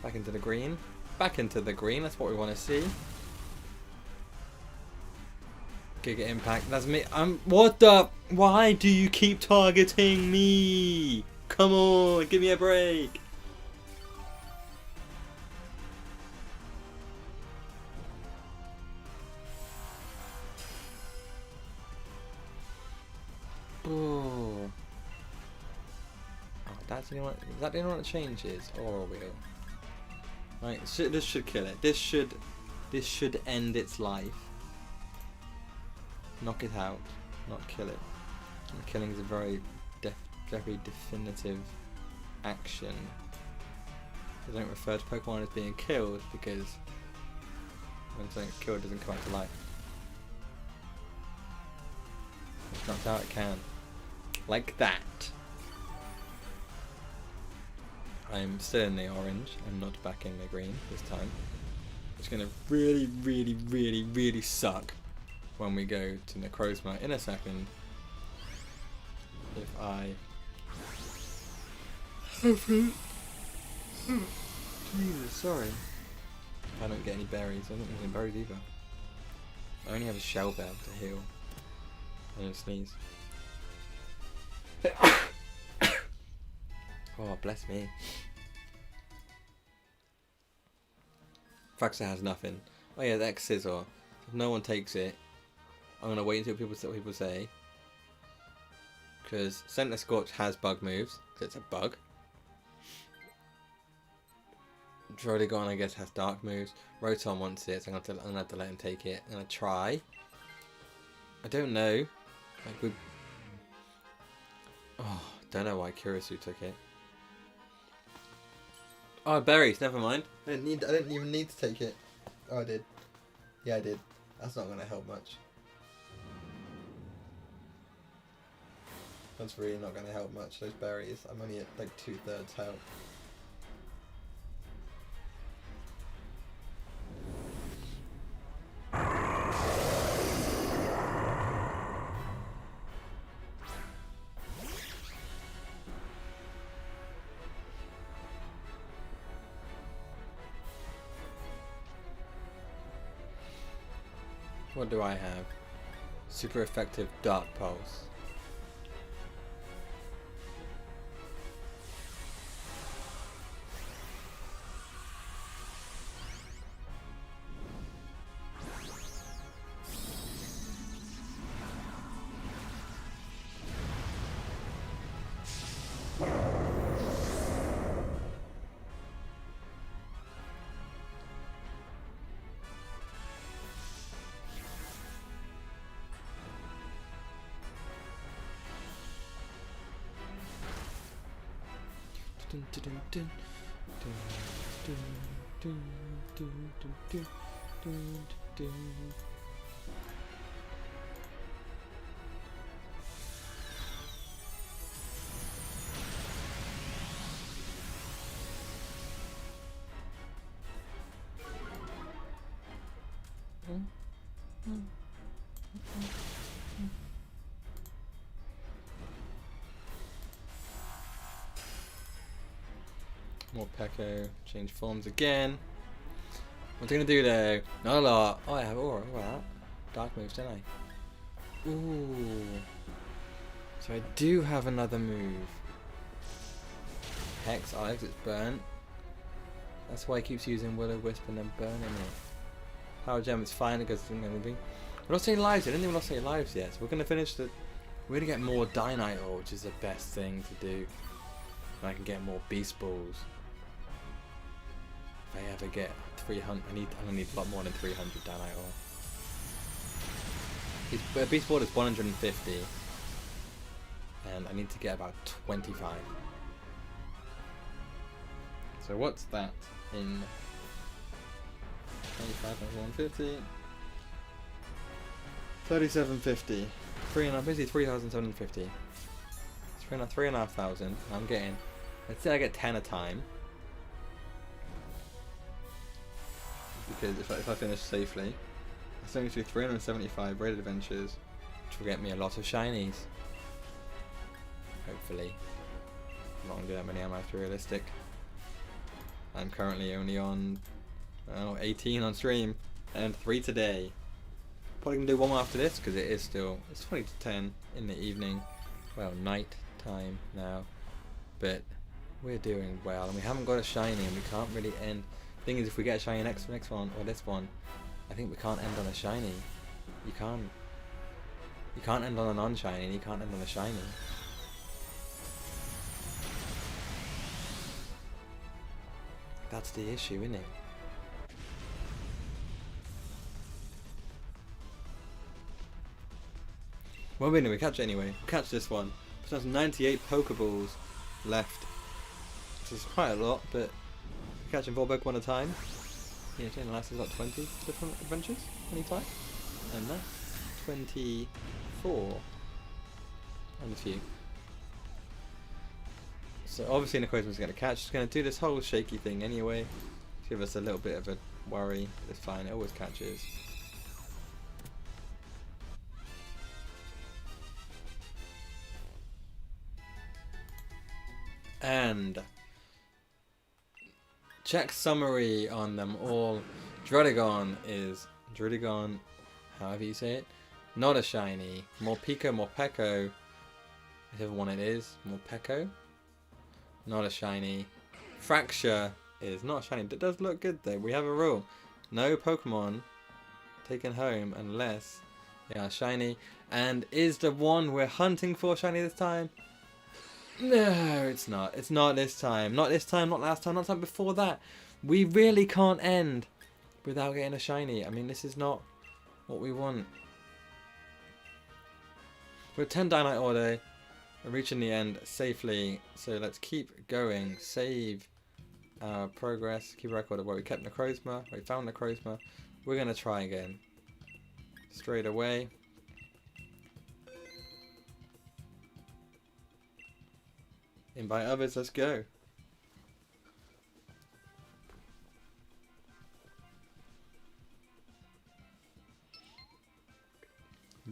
Back into the green. Back into the green, that's what we want to see. Giga Impact, that's me. What the? Why do you keep targeting me? Come on, give me a break. Oh, that's the only one. Is that the only one that changes? Aura Wheel. Right, this should kill it. This should end its life. Knock it out, not kill it. And killing is a very definitive action. I don't refer to Pokemon as being killed because when something's killed, it doesn't come back to life. If it's knocked out, it can. Like that. I'm still in the orange. I'm not back in the green this time. It's gonna really, really, really, really suck when we go to Necrozma in a second. If I... Jesus, sorry. I don't get any berries. I don't get any berries either. I only have a shell bell to heal. I don't sneeze. Oh, bless me. Fraxer has nothing. Oh yeah, the X Scissor. If no one takes it, I'm gonna wait until people say. Because Sentinel Scorch has bug moves, because it's a bug. Drolygon, I guess, has dark moves. Rotom wants it, so I'm gonna have to let him take it. I'm gonna try. I don't know. Like we. Oh, don't know why Kurisu took it. Oh, berries. Never mind. I didn't even need to take it. Oh, I did. Yeah, I did. That's not gonna help much. That's really not gonna help much. Those berries. I'm only at like 2/3 health. What do I have? Super effective Dark Pulse. More Pekko, change forms again. What's it gonna do though? Not a lot. Oh, I have aura. Oh, that. Dark moves, don't I? Ooh. So I do have another move. Hex Eyes, it's burnt. That's why he keeps using Will-O-Wisp and then burning it. Power Gem is fine because it's moving. We're lost any lives yet. I didn't even lost any lives yet. So we're gonna finish the. We're gonna get more Dynite ore, which is the best thing to do. And I can get more Beast Balls. If I ever get 300, I'm gonna need a lot more than 300 Dynite ore. Beast Ball is 150, and I need to get about 25. So what's that in 25 times 150? 3750. Basically 3,750. 3,500. I'm getting. Let's say I get 10 a time. Because if I finish safely, it's going to be 375 rated adventures, which will get me a lot of shinies. Hopefully. I'm not going to do that many, am I? Have to be realistic. I'm currently only on 18 on stream and 3 today. Probably gonna do one more after this because it is still, it's 20 to 10 in the evening. Well, night time now, but we're doing well and we haven't got a shiny and we can't really end. Thing is, if we get a shiny next one or this one, I think we can't end on a shiny. You can't end on a non-shiny and you can't end on a shiny. That's the issue, isn't it? Well, we catch it anyway. We'll catch this one. So that's 98 Pokeballs left. This is quite a lot, but catching 4 Pokemon at a time. Yeah, it lasts about 20 different adventures, 25, and that's 24 and a few. So obviously NECROZMA's going to catch. It's going to do this whole shaky thing anyway. Give us a little bit of a worry. It's fine. It always catches. And check summary on them all. Druddigon is however you say it, not a shiny. More Pico, more Pekko, whichever one it is. More Pekko, not a shiny. Fracture is not a shiny. It does look good though. We have a rule: no Pokemon taken home unless they are shiny. And is the one we're hunting for shiny this time? No, it's not. It's not this time. Not this time, not last time, not time before that. We really can't end without getting a shiny. I mean, this is not what we want. We're 10 Dynite order. We're reaching the end safely. So let's keep going. Save our progress, keep a record of where we kept NECROZMA, where we found NECROZMA. We're going to try again. Straight away. Invite others, let's go.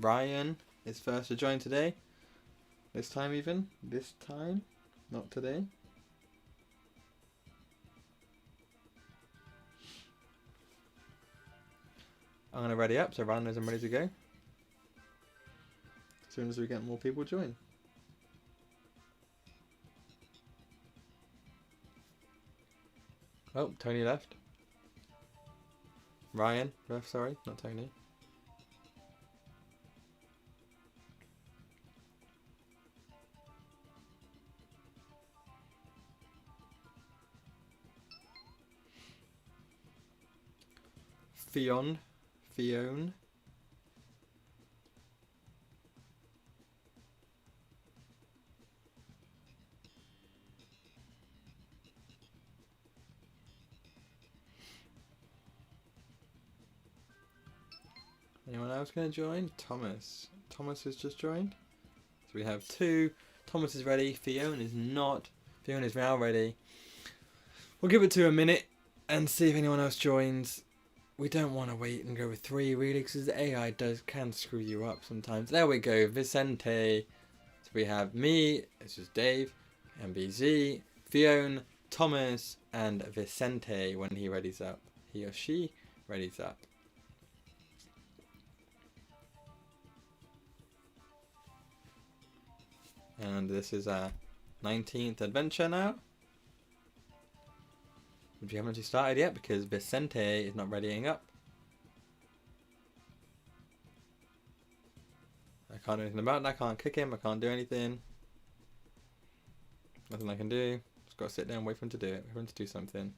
Ryan is first to join today. This time even. This time. Not today. I'm going to ready up so Ryan knows I'm ready to go. As soon as we get more people join. Oh, Tony left. Ryan left, sorry, not Tony. Fion. Anyone else going to join? Thomas. Thomas has just joined. So we have two. Thomas is ready. Fiona is not. Fiona is now ready. We'll give it to a minute and see if anyone else joins. We don't want to wait and go with 3 really, because the AI can screw you up sometimes. There we go, Vicente. So we have me, it's just Dave, MBZ, Fiona, Thomas, and Vicente when he readies up. He or she readies up. And this is our 19th adventure now. Which we haven't actually started yet because Vicente is not readying up. I can't do anything about it. I can't kick him. I can't do anything. Nothing I can do. Just got to sit there and wait for him to do it. Wait for him to do something.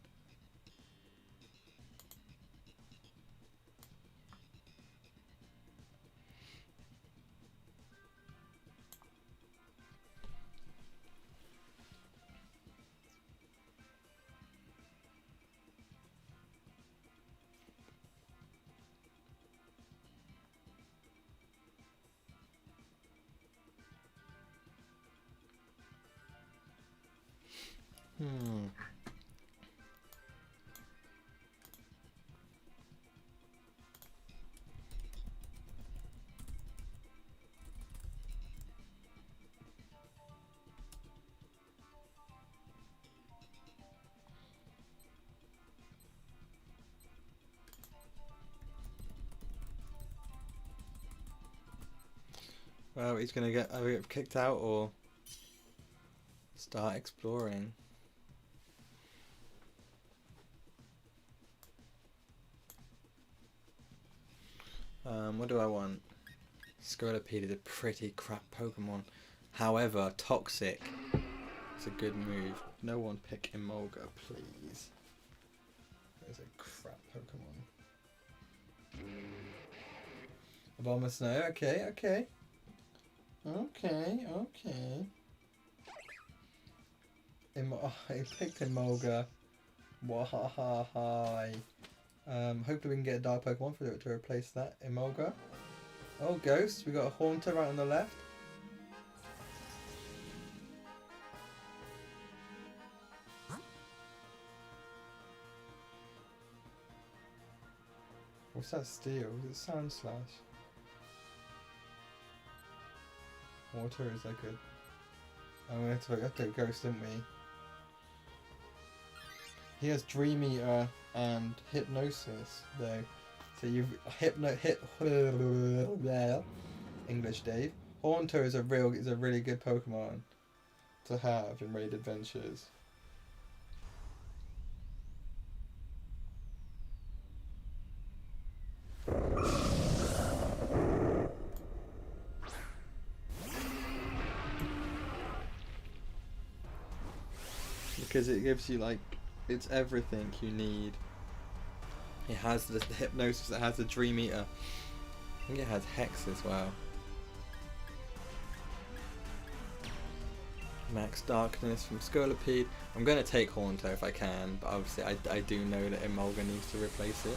Well, he's going to get either get kicked out or start exploring. What do I want? Scolipede is a pretty crap Pokemon. However, Toxic is a good move. No one pick Emolga, please. It's a crap Pokemon. Abominable Snow, okay. Okay. I picked Emolga. Wahahahi. Hopefully we can get a dark Pokemon for it to replace that Emolga. Oh, Ghost. We got a Haunter right on the left. What's that Steel? Is it Sound Slash? Water is that good? Oh, we have to take Ghost, didn't we? He has Dream Eater and Hypnosis, though. So you've English, Dave. Haunter is a really good Pokemon to have in Raid Adventures. Because it gives you it's everything you need. It has the Hypnosis, it has the Dream Eater. I think it has Hex as well. Max Darkness from Scolipede. I'm going to take Haunter if I can, but obviously I do know that Emolga needs to replace it.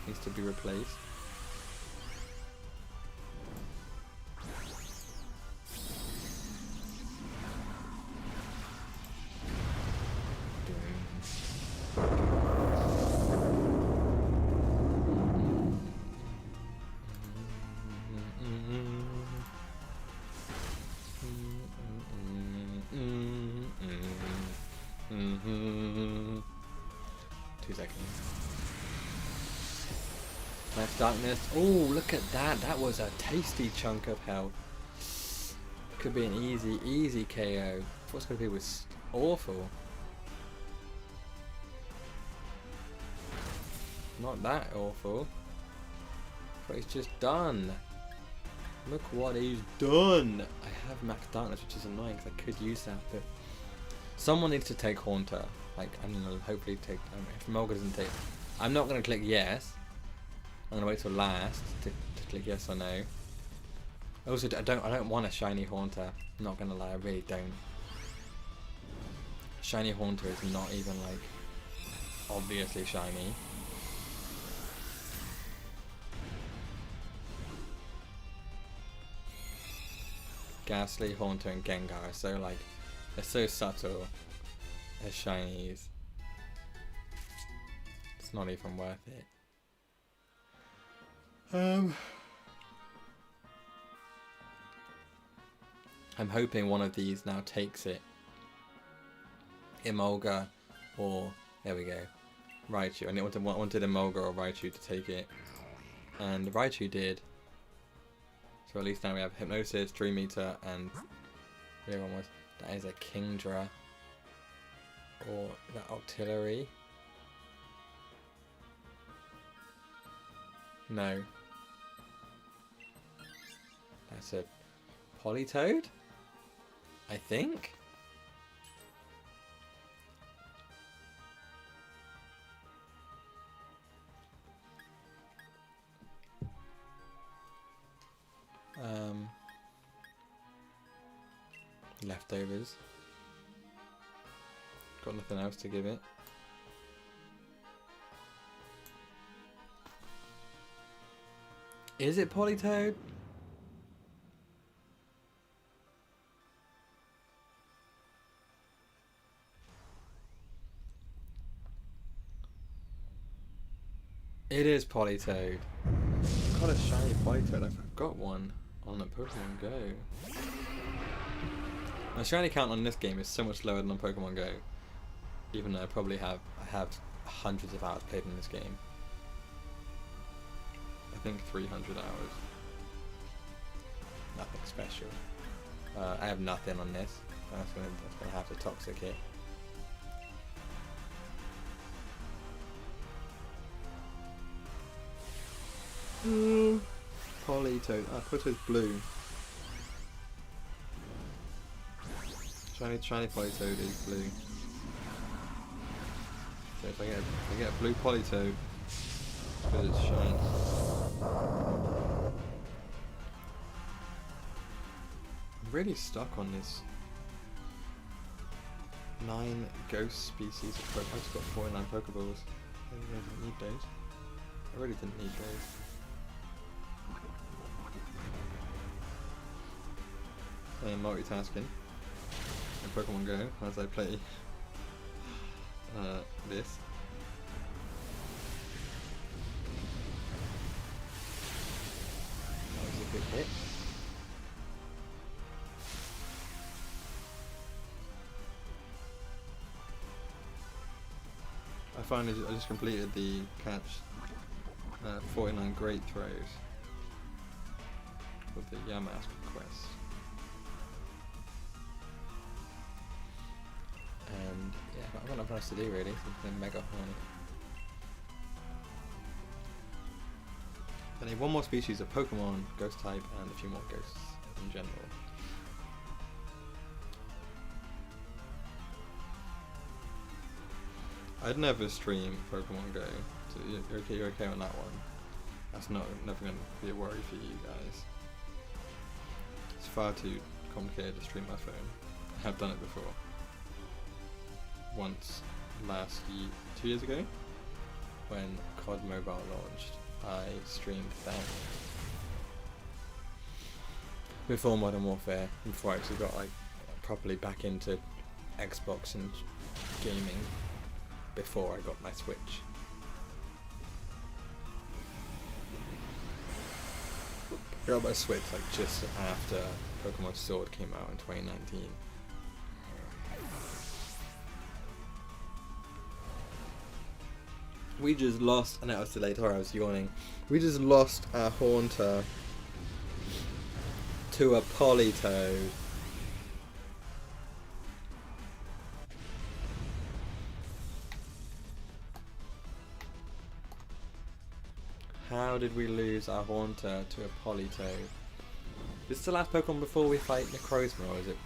Needs to be replaced. Max Darkness. Oh, look at that. That was a tasty chunk of health. Could be an easy KO. What's going to be was awful. Not that awful. But he's just done. Look what he's done. I have Max Darkness, which is annoying because I could use that, but someone needs to take Haunter. Like, I'm going to hopefully take... if Molga doesn't take... I'm not going to click yes. I'm going to wait till last to click yes or no. Also, I don't want a shiny Haunter. I'm not going to lie, I really don't. Shiny Haunter is not even, like, obviously shiny. Ghastly, Haunter, and Gengar are so, like, they're so subtle as shinies. It's not even worth it. I'm hoping one of these now takes it. Emolga or, there we go, Raichu. And it wanted Emolga or Raichu to take it. And Raichu did. So at least now we have Hypnosis, Dream Eater, and the other one was, that is a Kingdra. Or that Octillery. No. That's a Politoed? I think? Leftovers. Got nothing else to give it. Is it Politoed? It is Politoed. Got a shiny Politoed. I forgot one on the Pokemon Go. My shiny count on this game is so much lower than on Pokemon Go. Even though I have hundreds of hours played in this game. I think 300 hours. Nothing special. I have nothing on this. That's gonna have to toxic it. Politoed. Politoed's blue. Shiny Politoed is blue. So if I get a blue Politoed, because it's shiny. I'm really stuck on this 9 ghost species of Pokemon. I just got 49 Pokeballs. I didn't need those. I really didn't need those. I am multitasking in Pokemon Go as I play this. That was a good hit. I just completed the catch 49 great throws with the Yamask quest. And yeah, I've got nothing else to do really, so it's been mega horny. I need one more species of Pokemon, ghost type, and a few more ghosts in general. I'd never stream Pokemon Go, so you're okay on that one. That's never going to be a worry for you guys. It's far too complicated to stream my phone. have done it before. Once last year, 2 years ago, when COD Mobile launched, I streamed that. Before Modern Warfare, before I actually got like properly back into Xbox and gaming, before I got my Switch. I got my Switch like just after Pokemon Sword came out in 2019. We just lost, I know I was delayed, sorry I was yawning. We just lost our Haunter to a Politoed. How did we lose our Haunter to a Politoed? Is this the last Pokemon before we fight NECROZMA, or is it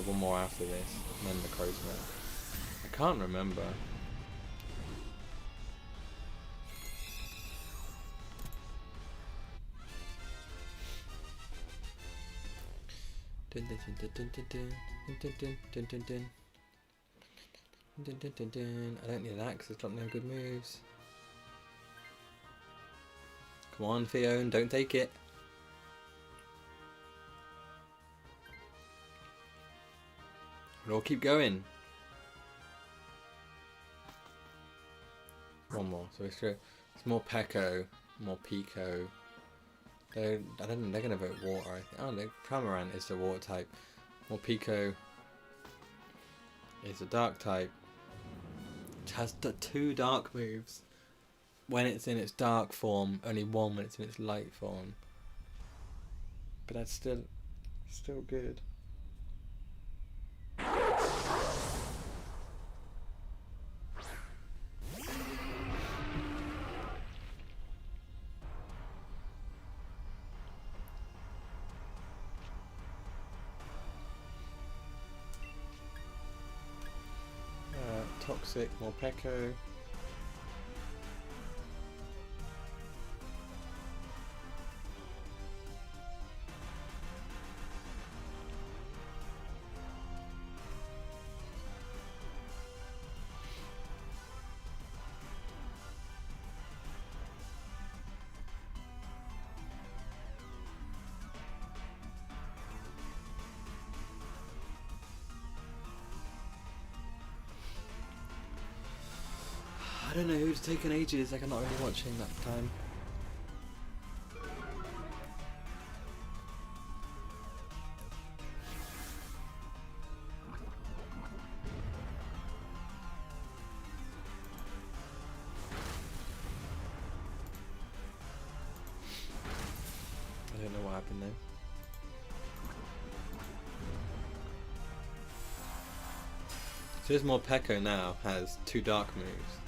one more after this, and then NECROZMA? I can't remember. I don't need that because it's got no good moves. Come on, Fiona, don't take it. We'll all keep going. One more. So it's more Peko, more Pico. I don't think they're gonna vote water. I think. Oh no, Cramorant is the water type. More Pico is a dark type. It has the 2 dark moves. When it's in its dark form, only 1 when it's in its light form. But that's still good. Toxic, more Peko. I don't know who's taken ages, like I'm not really watching that time. I don't know what happened there. So this more Peko now has 2 dark moves.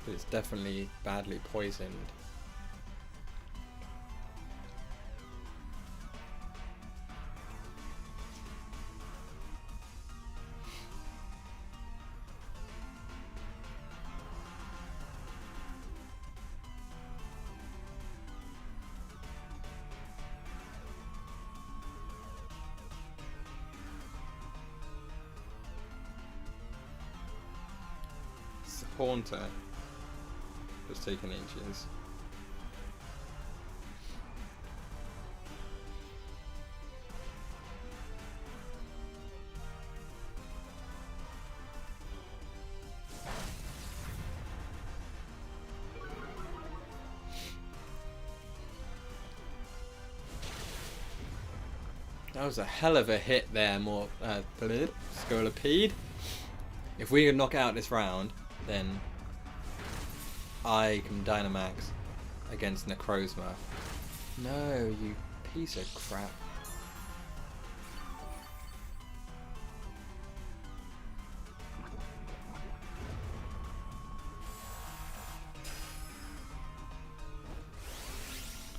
But it's definitely badly poisoned. It's Haunter. It's taken ages. That was a hell of a hit there, more Scolipede. If we can knock out this round, then I can Dynamax against NECROZMA. No, you piece of crap.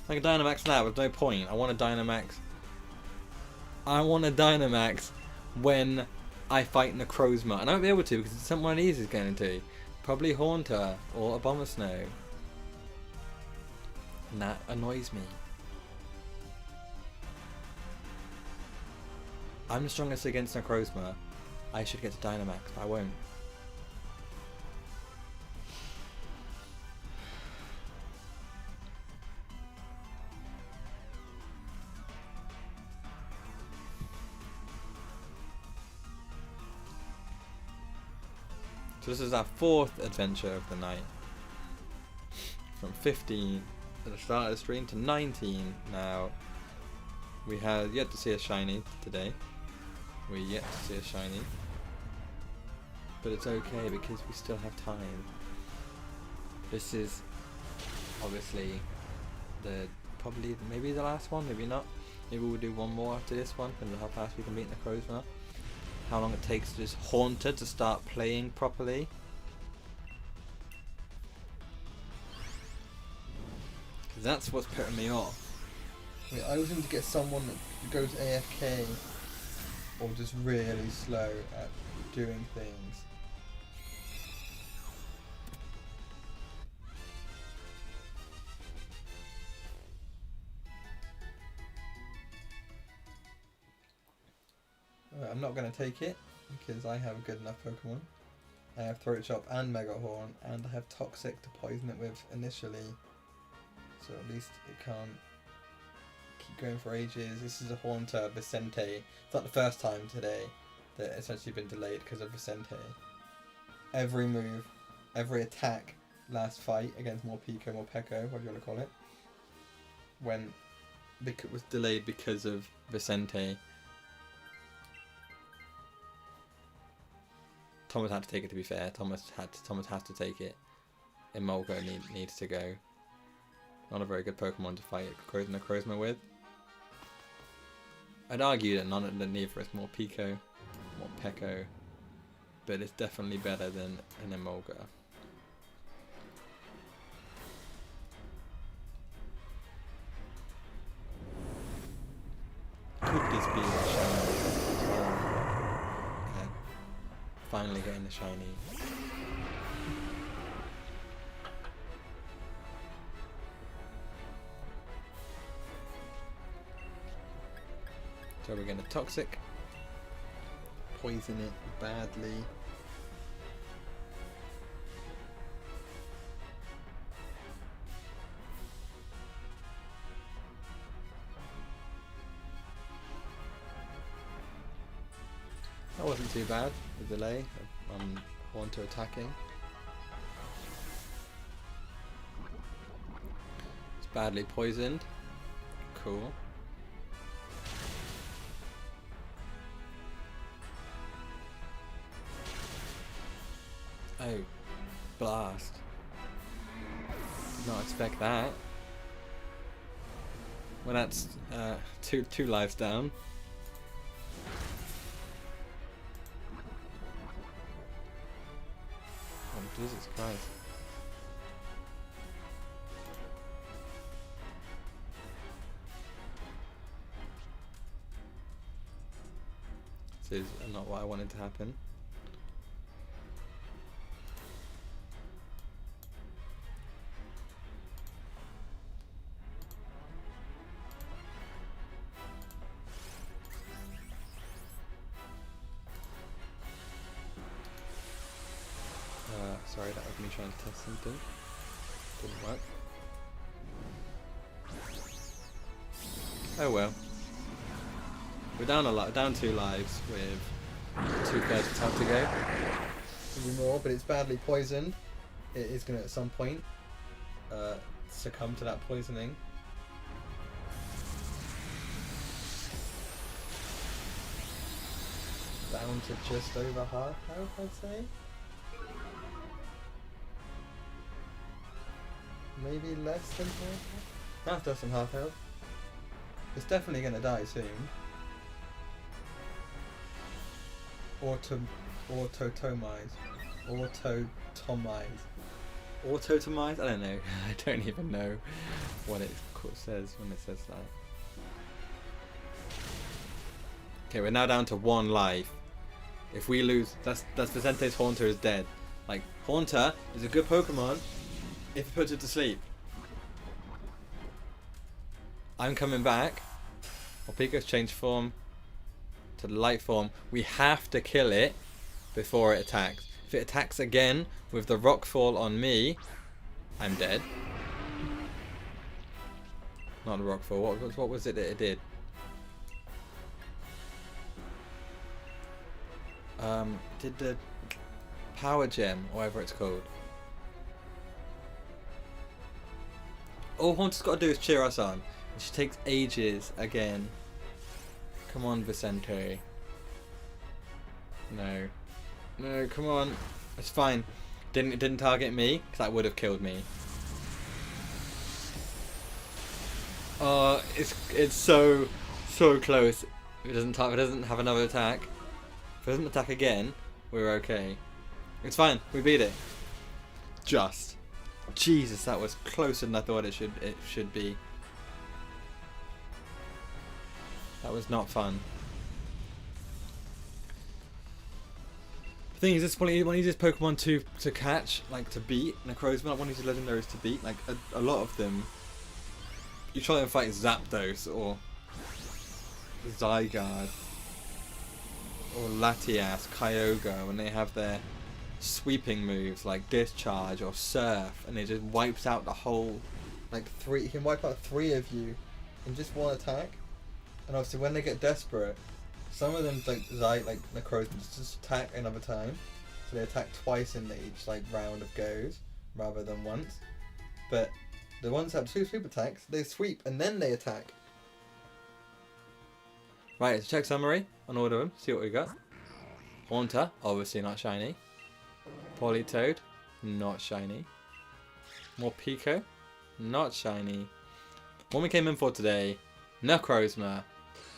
I can Dynamax now with no point. I want to Dynamax. I want to Dynamax when I fight NECROZMA. And I won't be able to because someone of these is going to. Probably Haunter or Abomasnow. And that annoys me. I'm the strongest against NECROZMA. I should get to Dynamax, but I won't. So this is our 4th adventure of the night. From 15 at the start of the stream to 19 now. We have yet to see a shiny today. We're yet to see a shiny. But it's okay because we still have time. This is obviously probably maybe the last one, maybe not. Maybe we'll do one more after this one, depending on how fast we can beat NECROZMA. How long it takes this Haunter to start playing properly. Cause that's what's putting me off. I always need to get someone that goes AFK or just really slow at doing things. I'm not going to take it because I have a good enough Pokemon. I have Throat Chop and Mega Horn, and I have Toxic to poison it with initially, so at least it can't keep going for ages. This is a Haunter Vicente. It's not the first time today that it's actually been delayed because of Vicente. Every move, every attack, last fight against Morpeko, Morpeko, what do you want to call it, when it was delayed because of Vicente. Thomas had to take it, to be fair. Thomas has to take it. Emolga needs to go. Not a very good Pokemon to fight NECROZMA with. I'd argue that neither is Morpeko, Morpeko, but it's definitely better than an Emolga. Could this be a shiny? Okay. Finally getting the shiny. So we're going to Toxic, poison it badly. That wasn't too bad, the delay on Haunter attacking. It's badly poisoned. Cool. Oh, blast. Did not expect that. Well, that's two lives down. Oh, Jesus Christ. This is not what I wanted to happen. Sorry, that was me trying to test something. Didn't work. Oh well. We're down a lot, down 2 lives with 2/3 of time to go. Maybe more, but it's badly poisoned. It is going to at some point succumb to that poisoning. Down to just over half health, I'd say. Maybe less than half health? That's less than half health. It's definitely going to die soon. Autotomize. Autotomize? I don't know. I don't even know what it says when it says that. Okay, we're now down to 1 life. If we lose, that's Vicente's Haunter is dead. Like, Haunter is a good Pokemon if it puts it to sleep. I'm coming back. Or Pico's changed form to the light form. We have to kill it before it attacks. If it attacks again with the rock fall on me, I'm dead. Not the rock fall. What was it that it did? Did the power gem, or whatever it's called. All Haunter's got to do is cheer us on. She takes ages again. Come on, Vicente. No. No, come on. It's fine. It didn't target me, because that would have killed me. Oh, it's so close. If it doesn't have another attack. If it doesn't attack again, we're okay. It's fine. We beat it. Just. Jesus, that was closer than I thought it should be. That was not fun. The thing is, it's one of the easiest Pokemon to catch, like to beat. NECROZMA, one of these legendaries to beat. Like a lot of them, you try and fight Zapdos or Zygarde or Latias, Kyogre, when they have their sweeping moves like Discharge or Surf, and it just wipes out the whole, like he can wipe out 3 of you in just one attack. And obviously when they get desperate, some of them like NECROZMA just attack another time, so they attack twice in each like round of goes rather than once. But the ones that have 2 sweep attacks, they sweep and then they attack. Right, let's check summary on all of them, see what we got. Haunter, obviously not shiny. Politoed, not shiny. More Pico, not shiny. One we came in for today, NECROZMA,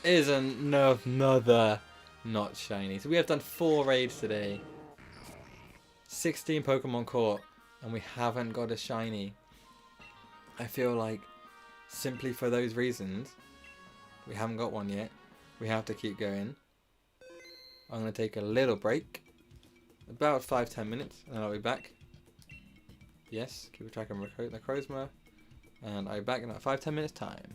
is another not shiny. So we have done 4 raids today. 16 Pokemon caught, and we haven't got a shiny. I feel like simply for those reasons, we haven't got one yet. We have to keep going. I'm going to take a little break. About 5-10 minutes, and I'll be back. Yes, keep a track of NECROZMA. And I'll be back in about 5-10 minutes time.